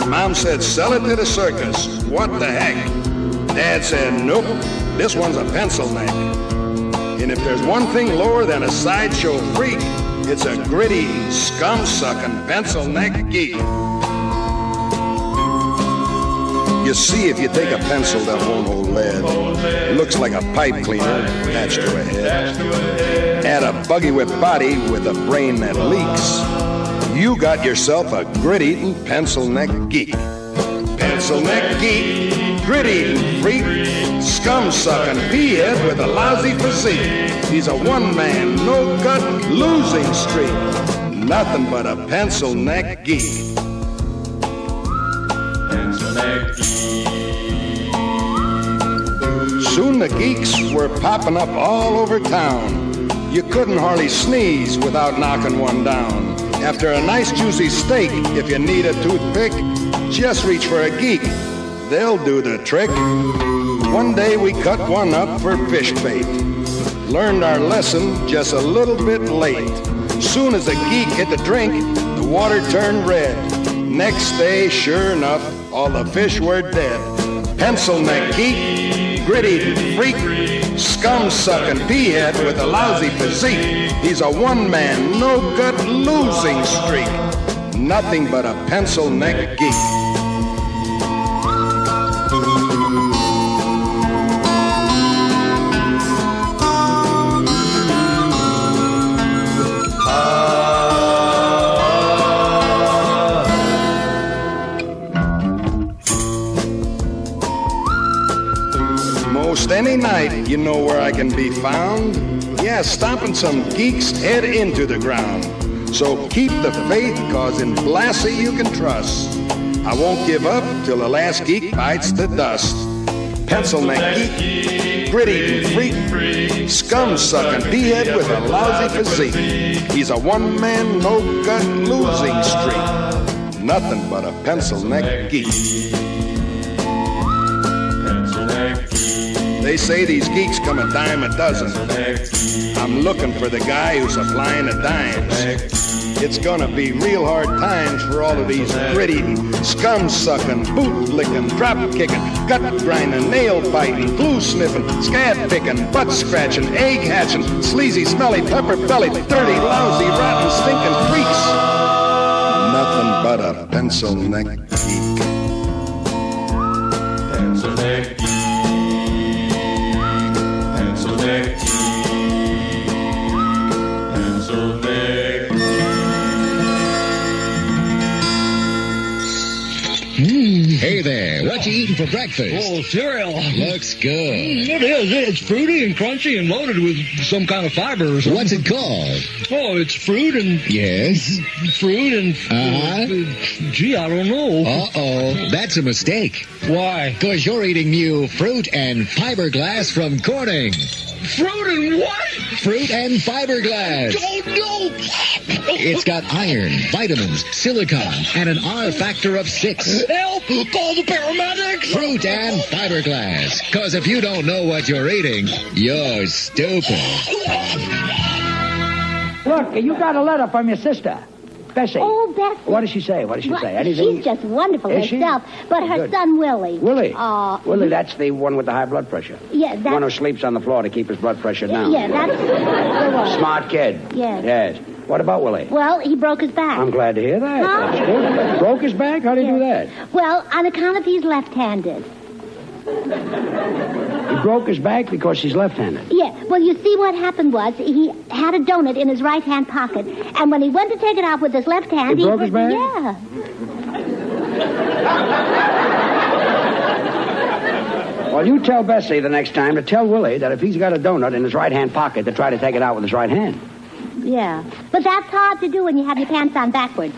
Mom said, sell it to the circus. What the heck? Dad said, nope, this one's a pencil neck. And if there's one thing lower than a sideshow freak, it's a gritty, scum-sucking pencil neck geek. You see, if you take a pencil that won't hold lead, it looks like a pipe cleaner attached to a head. Add a buggy whip body with a brain that leaks, you got yourself a grit-eating pencil neck geek. Pencil neck geek, grit-eating freak, scum-sucking pea-head with a lousy physique. He's a one-man, no-cut, losing streak. Nothing but a pencil neck geek. Soon the geeks were popping up all over town. You couldn't hardly sneeze without knocking one down. After a nice juicy steak, if you need a toothpick, just reach for a geek. They'll do the trick. One day we cut one up for fish bait. Learned our lesson just a little bit late. Soon as the geek hit the drink, the water turned red. Next day, sure enough, all the fish were dead. Pencil neck geek, grit-eating freak, Scum-sucking p-head with a lousy physique. He's a one-man, no-gut losing streak. Nothing but a pencil-neck geek. Most any night, you know where I can be found. Yeah, stomping some geek's head into the ground. So keep the faith, cause in Blassie you can trust. I won't give up till the last geek bites the dust. Pencil neck geek, grit-eating freak, scum-sucking p-head with a lousy physique. He's a one-man, no-gut losing streak. Nothing but a pencil neck geek. They say these geeks come a dime a dozen. I'm looking for the guy who's supplying the dimes. It's gonna be real hard times for all of these grit-eating, scum-sucking, boot-licking, drop-kicking, gut-grinding, nail-biting, glue-sniffing, scab-picking, butt-scratching, egg-hatching, sleazy, smelly, pepper-bellied, dirty, lousy, rotten, stinking freaks. Nothing but a pencil-neck geek. Pencil-neck geek. Pencil-neck geek. Pencil-neck geek. Hey there, what you eating for breakfast? Oh, cereal. Looks good. It is. It's fruity and crunchy and loaded with some kind of fiber or something. What's it called? Oh, it's fruit and... Yes? Fruit and... gee, I don't know. Uh-oh, that's a mistake. Why? Because you're eating new fruit and fiberglass from Corning. Fruit and what? Fruit and fiberglass. Oh, no! It's got iron, vitamins, silicon, and an R factor of 6. Help! Call the paramedics! Fruit and fiberglass. Because if you don't know what you're eating, you're stupid. Look, you got a letter from your sister, Bessie. Oh, Bessie. What does she say? What does she say? Anything? She's just wonderful Is she? herself. But her Good. son, Willie. Willie? Willie, that's the one with the high blood pressure. Yeah, The one who that's... sleeps on the floor to keep his blood pressure down. Yeah, that's the one. Smart kid. Yes. Yes. What about Willie? Well, he broke his back. I'm glad to hear that. Huh? That's good. Broke his back? How did he do that? Well, on account of he's left-handed. He broke his back because he's left-handed. Yeah, well, you see what happened was he had a donut in his right-hand pocket, and when he went to take it out with his left hand... He broke his back? Yeah. Well, you tell Bessie the next time to tell Willie that if he's got a donut in his right-hand pocket, to try to take it out with his right hand. Yeah. But that's hard to do when you have your pants on backwards.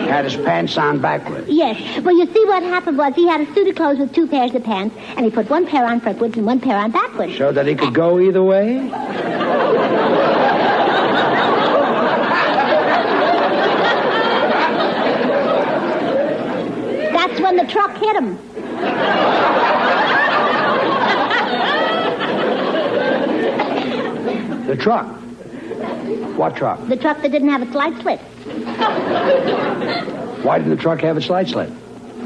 Had his pants on backwards. Yes. Well, you see what happened was he had a suit of clothes with two pairs of pants, and he put one pair on frontwards and one pair on backwards. So that he could go either way? That's when the truck hit him. The truck. What truck? The truck that didn't have a slide slit. Why didn't the truck have a slide slit?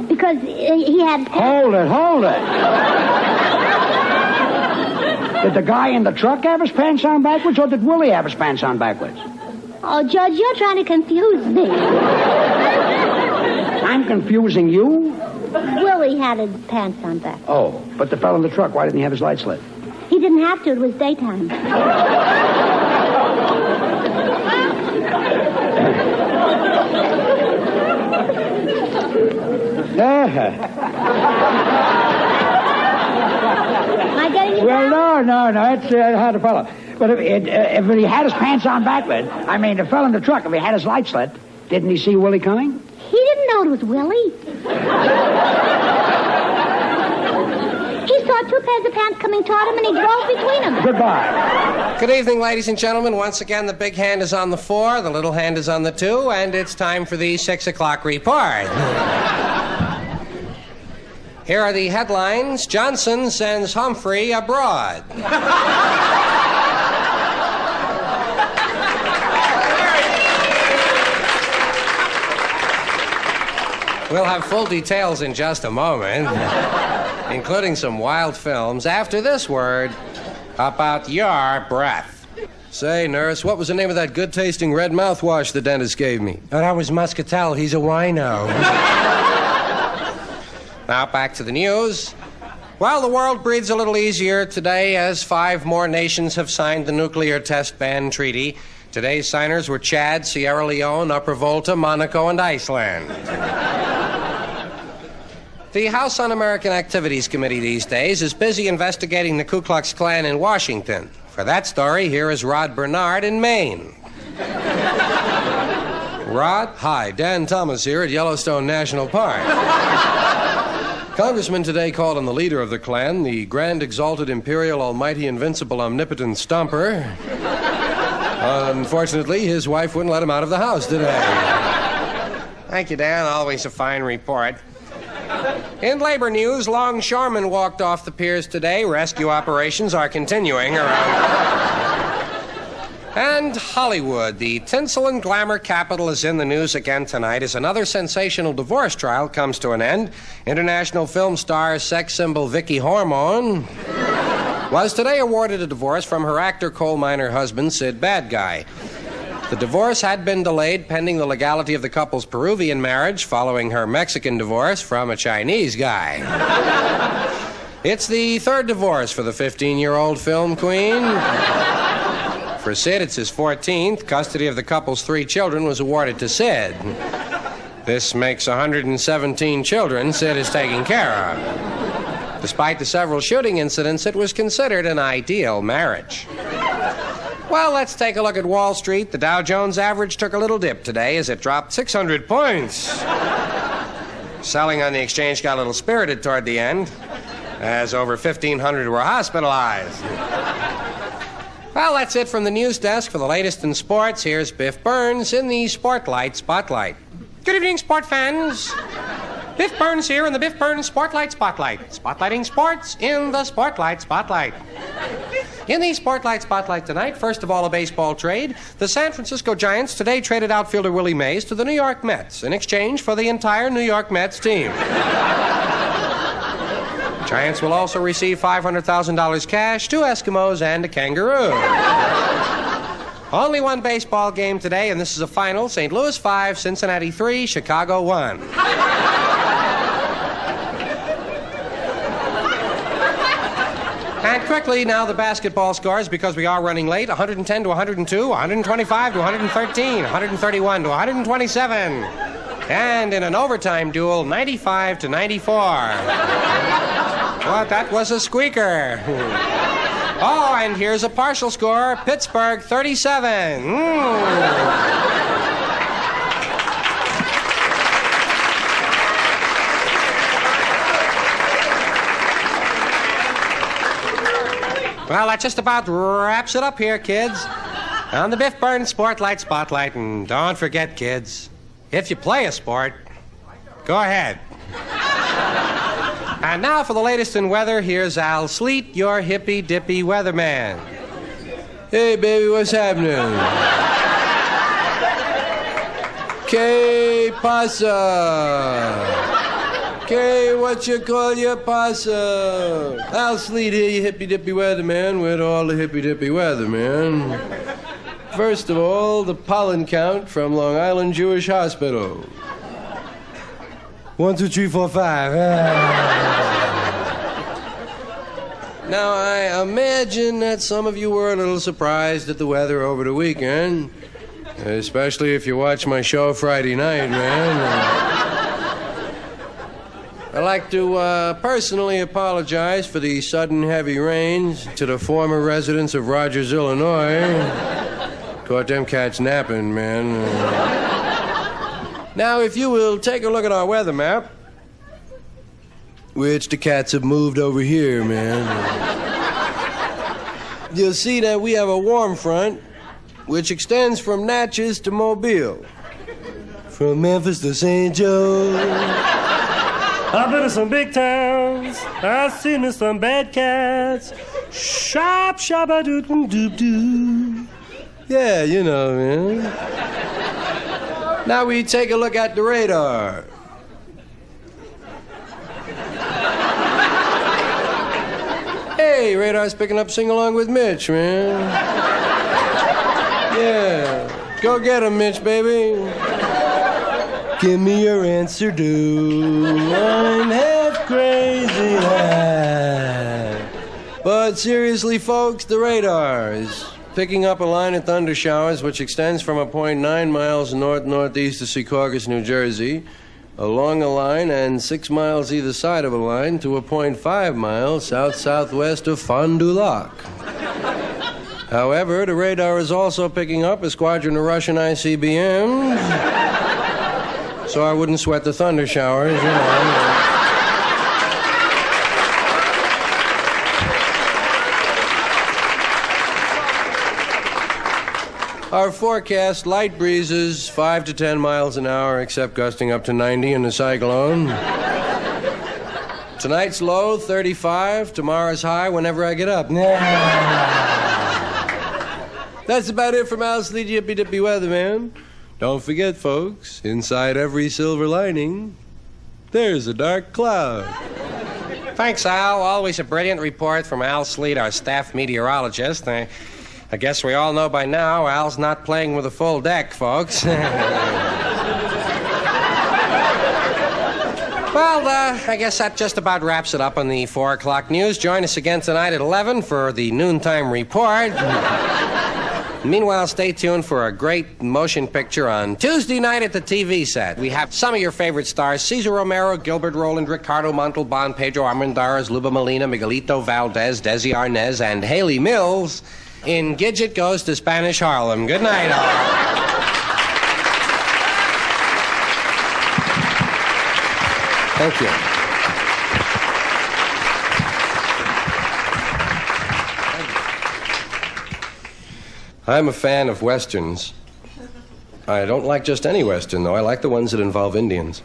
Because he had... Hold it. Did the guy in the truck have his pants on backwards, or did Willie have his pants on backwards? Oh, Judge, you're trying to confuse me. I'm confusing you? Willie had his pants on back. Oh, but the fellow in the truck, why didn't he have his light slit? He didn't have to. It was daytime. Am I getting you Well, down? no. It's hard to follow. But if he had his pants on backward, I mean, the fellow in the truck, if he had his light slit, didn't he see Willie coming? He didn't know it was Willie. He saw two pairs of pants coming toward him, and he drove between them. Goodbye. Good evening, ladies and gentlemen. Once again, the big hand is on the 4, the little hand is on the 2, and it's time for the 6 o'clock report. Here are the headlines. Johnson sends Humphrey abroad. We'll have full details in just a moment, including some wild films after this word about your breath. Say, nurse, what was the name of that good-tasting red mouthwash the dentist gave me? Oh, that was Muscatel. He's a wino. Now, back to the news. Well, the world breathes a little easier today as 5 more nations have signed the nuclear test ban treaty. Today's signers were Chad, Sierra Leone, Upper Volta, Monaco, and Iceland. The House Un-American Activities Committee these days is busy investigating the Ku Klux Klan in Washington. For that story, here is Rod Bernard in Maine. Rod? Hi, Dan Thomas here at Yellowstone National Park. Congressman today called on the leader of the Klan, the Grand Exalted Imperial Almighty Invincible Omnipotent Stomper. Unfortunately, his wife wouldn't let him out of the house today. Thank you, Dan. Always a fine report. In labor news, longshoremen walked off the piers today. Rescue operations are continuing around. And Hollywood, the tinsel and glamour capital, is in the news again tonight as another sensational divorce trial comes to an end. International film star, sex symbol Vicky Hormone, was today awarded a divorce from her actor coal miner husband, Sid Bad Guy. The divorce had been delayed pending the legality of the couple's Peruvian marriage following her Mexican divorce from a Chinese guy. It's the 3rd divorce for the 15-year-old film queen. For Sid, it's his 14th. Custody of the couple's 3 children was awarded to Sid. This makes 117 children Sid is taking care of. Despite the several shooting incidents, it was considered an ideal marriage. Well, let's take a look at Wall Street. The Dow Jones average took a little dip today as it dropped 600 points. Selling on the exchange got a little spirited toward the end, as over 1,500 were hospitalized. Well, that's it from the news desk. For the latest in sports, here's Biff Burns in the Sportlight Spotlight. Good evening, sport fans. Biff Burns here in the Biff Burns Sportlight Spotlight. Spotlighting sports in the Sportlight Spotlight. In the Sportlight Spotlight tonight, first of all, a baseball trade. The San Francisco Giants today traded outfielder Willie Mays to the New York Mets in exchange for the entire New York Mets team. Giants will also receive $500,000 cash, 2 Eskimos, and a kangaroo. Only one baseball game today, and this is a final. St. Louis 5, Cincinnati 3, Chicago 1. And quickly, now the basketball scores, because we are running late. 110 to 102, 125 to 113, 131 to 127. And in an overtime duel, 95 to 94. Well, that was a squeaker. Oh, and here's a partial score. Pittsburgh 37. Well, that just about wraps it up here, kids. On the Biff Burns Sportlight Spotlight. And don't forget, kids, if you play a sport, go ahead. And now for the latest in weather, here's Al Sleet, your hippy-dippy weatherman. Hey, baby, what's happening? ¿Qué pasa? ¿Qué, what you call your pasa? Al Sleet here, your hippy-dippy weatherman, with all the hippy-dippy weatherman. First of all, the pollen count from Long Island Jewish Hospital. 1, 2, 3, 4, 5. Now, I imagine that some of you were a little surprised at the weather over the weekend, especially if you watch my show Friday night, man. I'd like to personally apologize for the sudden heavy rains to the former residents of Rogers, Illinois. Caught them cats napping, man. Now, if you will take a look at our weather map, which the cats have moved over here, man, you'll see that we have a warm front which extends from Natchez to Mobile, from Memphis to St. Joe. I've been to some big towns. I've seen some bad cats. Shop, shabba-doop-doop-doo. Yeah, you know, man. Now we take a look at the radar. Hey, radar's picking up Sing Along with Mitch, man. Yeah. Go get him, Mitch, baby. Give me your answer, dude. I'm half crazy. But seriously, folks, the radar is picking up a line of thunder showers which extends from a point 9 miles north-northeast of Secaucus, New Jersey, along a line and 6 miles either side of a line to a point 5 miles south-southwest of Fond du Lac. However, the radar is also picking up a squadron of Russian ICBMs, so I wouldn't sweat the thunder showers, you know. Our forecast, light breezes, 5 to 10 miles an hour, except gusting up to 90 in the cyclone. Tonight's low, 35. Tomorrow's high whenever I get up. That's about it from Al's Sleepy Dippy Dippy Weatherman. Don't forget, folks, inside every silver lining, there's a dark cloud. Thanks, Al. Always a brilliant report from Al Sleet, our staff meteorologist. I guess we all know by now Al's not playing with a full deck, folks. Well, I guess that just about wraps it up on the 4 o'clock news. Join us again tonight at 11 for the noontime report. Meanwhile, stay tuned for a great motion picture on Tuesday night at the TV set. We have some of your favorite stars: Cesar Romero, Gilbert Roland, Ricardo Montalban, Pedro Armendariz, Luba Molina, Miguelito Valdez, Desi Arnaz, and Haley Mills in Gidget Goes to Spanish Harlem. Good night, all. Thank you. I'm a fan of Westerns. I don't like just any Western, though. I like the ones that involve Indians.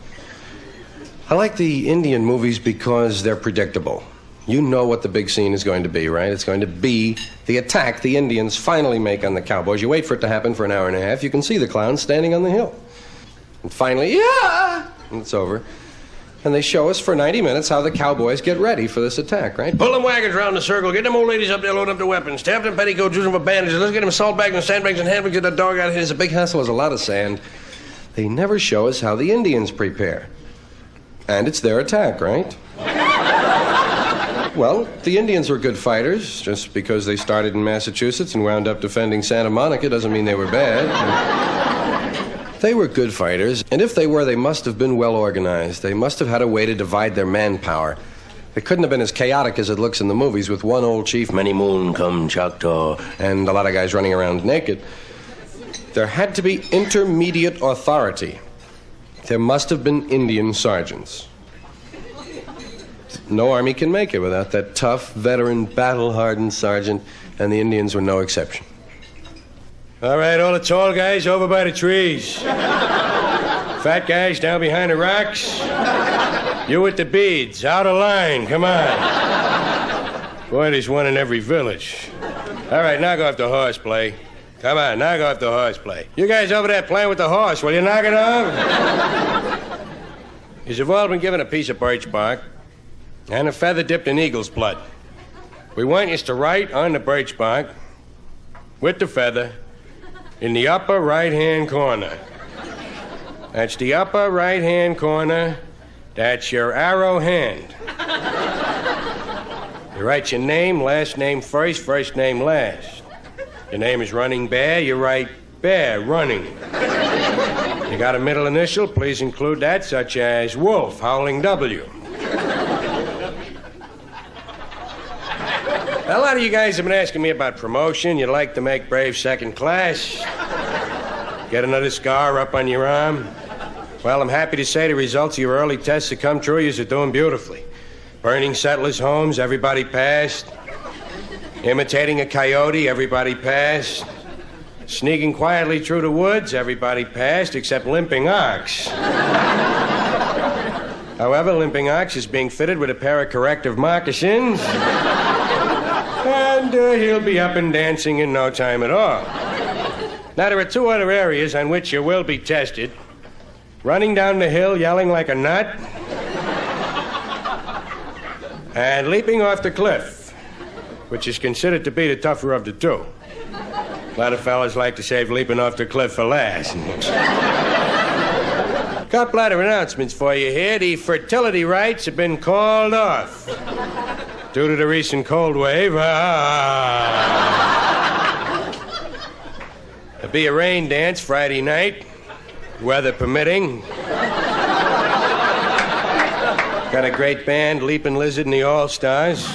I like the Indian movies because they're predictable. You know what the big scene is going to be, right? It's going to be the attack the Indians finally make on the cowboys. You wait for it to happen for an hour and a half. You can see the clowns standing on the hill. And finally, yeah! And it's over. And they show us for 90 minutes how the cowboys get ready for this attack, right? Pull them wagons around the circle. Get them old ladies up there, load up their weapons. Tap them petticoats, use them for bandages. Let's get them salt bags and sandbags and handbags. Get that dog out of here. It's a big hassle. There's a lot of sand. They never show us how the Indians prepare. And it's their attack, right? Well, the Indians were good fighters. Just because they started in Massachusetts and wound up defending Santa Monica doesn't mean they were bad. They were good fighters, and if they were, they must have been well organized. They must have had a way to divide their manpower. It couldn't have been as chaotic as it looks in the movies, with one old chief, Many Moon Come Choctaw, and a lot of guys running around naked. There had to be intermediate authority. There must have been Indian sergeants. No army can make it without that tough, veteran, battle-hardened sergeant, and the Indians were no exception. All right, all the tall guys over by the trees. Fat guys down behind the rocks. You with the beads, out of line, come on. Boy, there's one in every village. All right, knock off the horseplay. Come on, knock off the horseplay. You guys over there playing with the horse, will you knock it off? You've all been given a piece of birch bark and a feather dipped in eagle's blood. We want you to write on the birch bark with the feather in the upper right-hand corner. That's the upper right-hand corner. That's your arrow hand. You write your name, last name first, first name last. Your name is Running Bear, you write Bear Running. You got a middle initial, please include that, such as Wolf, Howling W. A lot of you guys have been asking me about promotion. You'd like to make brave second class. Get another scar up on your arm. Well, I'm happy to say the results of your early tests have come true. You're doing beautifully. Burning settlers' homes, everybody passed. Imitating a coyote, everybody passed. Sneaking quietly through the woods, everybody passed, except Limping Ox. However, Limping Ox is being fitted with a pair of corrective moccasins. And he'll be up and dancing in no time at all. Now, there are two other areas on which you will be tested. Running down the hill yelling like a nut. And leaping off the cliff. which is considered to be the tougher of the two. A lot of fellas like to save leaping off the cliff for last. Couple other announcements for you here. The fertility rites have been called off due to the recent cold wave. There'll be a rain dance Friday night, weather permitting. Got a great band, Leaping Lizard and the All-Stars.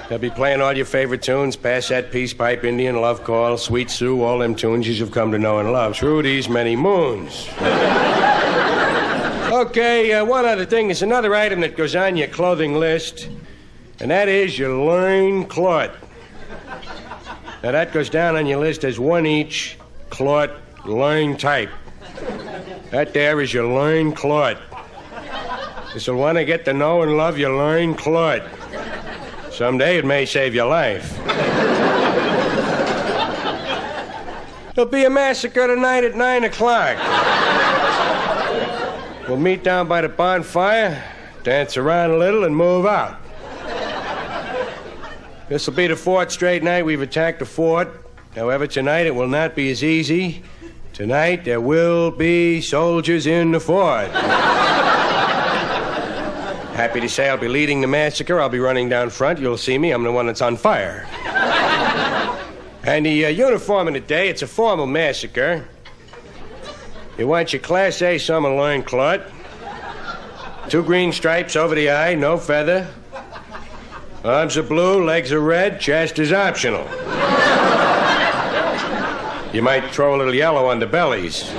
They'll be playing all your favorite tunes, Pass That Peace Pipe, Indian Love Call, Sweet Sue, all them tunes you've come to know and love through these many moons. Okay, one other thing. There's another item that goes on your clothing list, and that is your loincloth. Now, that goes down on your list as one each cloth loin type. That there is your loincloth. You'll want to get to know and love your loincloth. Someday it may save your life. There'll be a massacre tonight at 9 o'clock. We'll meet down by the bonfire, dance around a little, and move out. This will be the fourth straight night we've attacked the fort. However, tonight it will not be as easy. Tonight there will be soldiers in the fort. Happy to say I'll be leading the massacre. I'll be running down front. You'll see me. I'm the one that's on fire. And the uniform of the day, it's a formal massacre. You want your Class A summer loincloth, 2 green stripes over the eye, no feather. Arms are blue, legs are red, chest is optional. You might throw a little yellow on the bellies.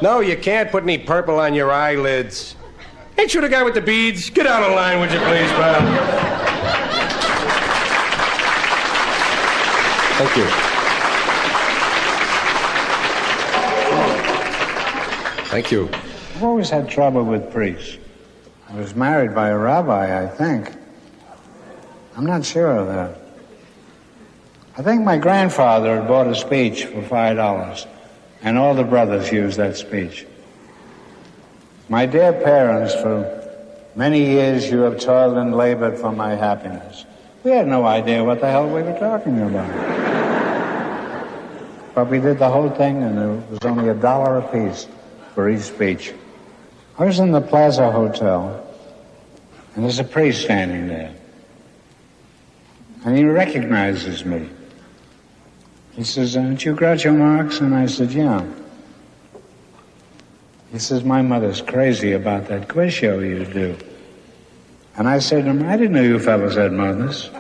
No, you can't put any purple on your eyelids. Ain't you the guy with the beads? Get out of line, would you please, pal? Thank you. Thank you. I've always had trouble with priests. I was married by a rabbi, I think. I'm not sure of that. I think my grandfather had bought a speech for $5, and all the brothers used that speech. My dear parents, for many years you have toiled and labored for my happiness. We had no idea what the hell we were talking about. But we did the whole thing, and it was only $1 apiece for each speech. I was in the Plaza Hotel, and there's a priest standing there. And he recognizes me. He says, "Aren't you Groucho Marx?" And I said, "Yeah." He says, "My mother's crazy about that quiz show you do." And I said to him, "I didn't know you fellas had mothers."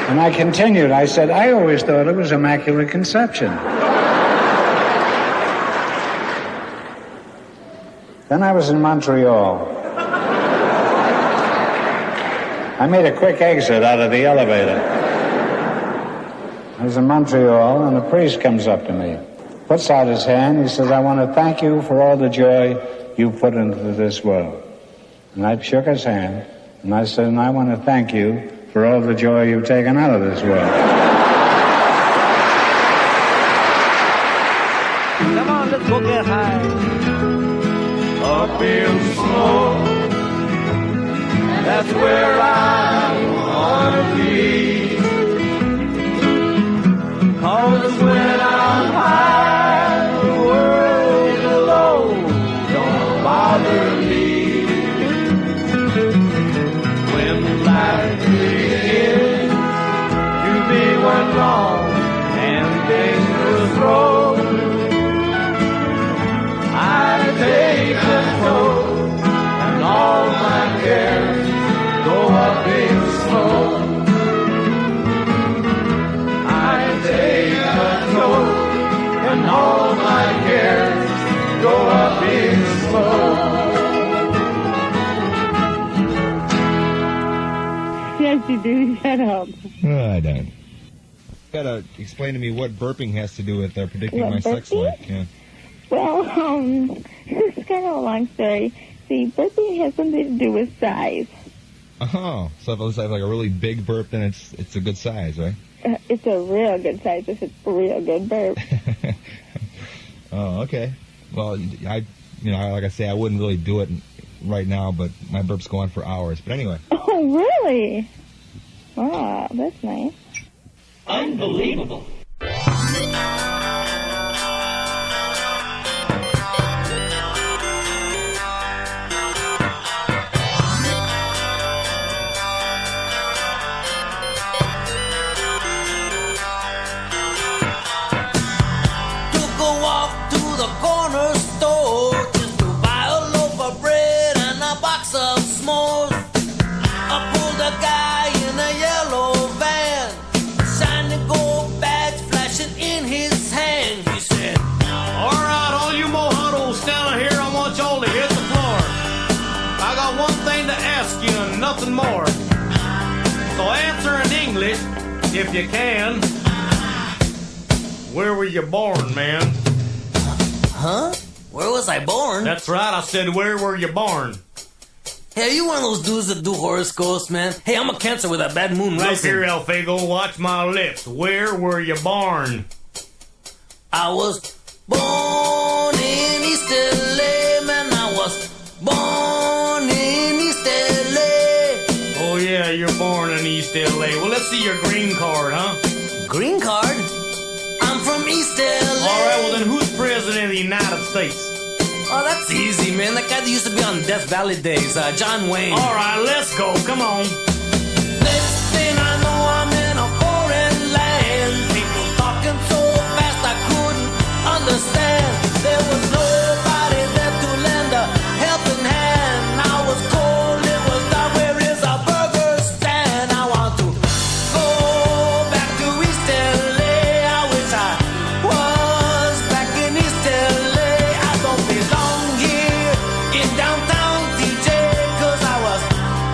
And I continued. I said, "I always thought it was Immaculate Conception." Then I was in Montreal. I made a quick exit out of the elevator. I was in Montreal, and a priest comes up to me, puts out his hand. He says, "I want to thank you for all the joy you put into this world." And I shook his hand, and I said, "And I want to thank you for all the joy you've taken out of this world." Come on, let's go get high. Up in smoke, that's where I want to be. 'Cause when I'm high, the world alone don't bother me. When life begins to be one long and dangerous road, I take control and all my cares go up in smoke. I take control and all my cares go up in smoke. Yes, you do. Shut up. No, I don't. Gotta explain to me what burping has to do with predicting What, my sex burping? life. Yeah. Well, it's kind of a long story. See, burping has something to do with size. Oh, so if I have like a really big burp, then it's a good size, right? It's a real good size if it's a real good burp. Oh, okay. Well, like I say, I wouldn't really do it right now, but my burps go on for hours. But anyway. Oh, really? Wow, that's nice. Unbelievable. Nothing more. So answer in English, if you can. Where were you born, man? Huh? Where was I born? That's right, I said, where were you born? Hey, are you one of those dudes that do horoscopes, man? Hey, I'm a Cancer with a bad moon Look rising. here, El Fago, watch my lips. Where were you born? I was born in East LA, man. I was born in East LA. Oh, yeah, you're born in East LA. Well, let's see your green card, huh? Green card? I'm from East LA. All right, well, then who's president of the United States? Oh, that's easy, man. That guy that used to be on Death Valley days, John Wayne. All right, let's go. Come on. Next thing I know, I'm in a foreign land. People talking so fast I couldn't understand. There was nobody there to lend a helping hand. I was cold, it was dark. Where is a burger stand? I want to go back to East LA. I wish I was back in East LA. I don't belong here in downtown TJ, 'cause I was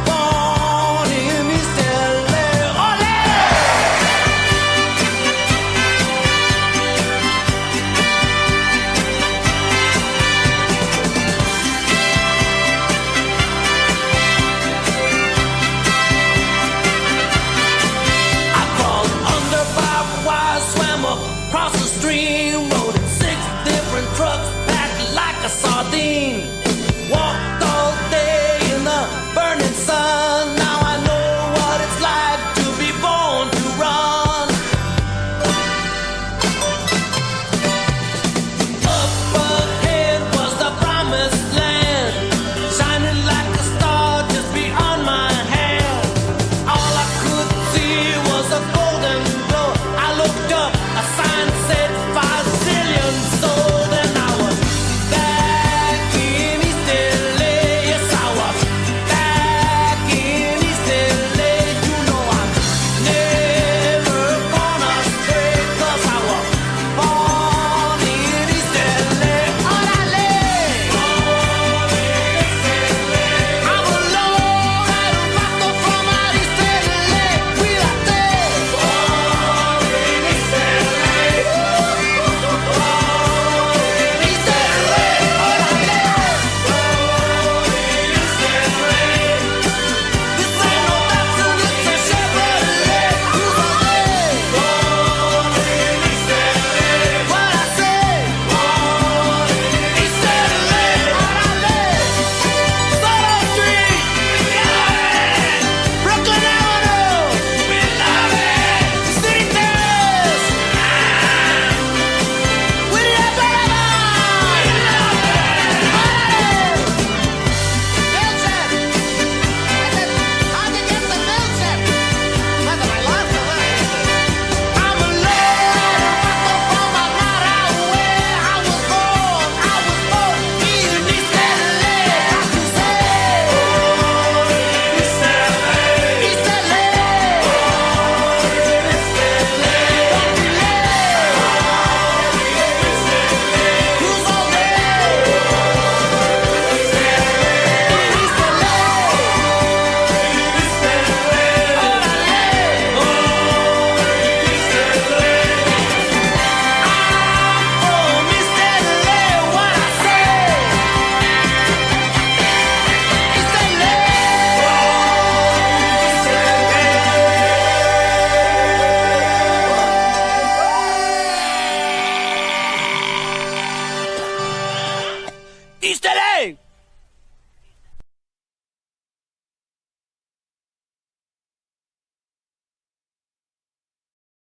born in East LA. Ole! I crawled under barbed wire, swam across the stream, rode in 6 different trucks packed like a sardine.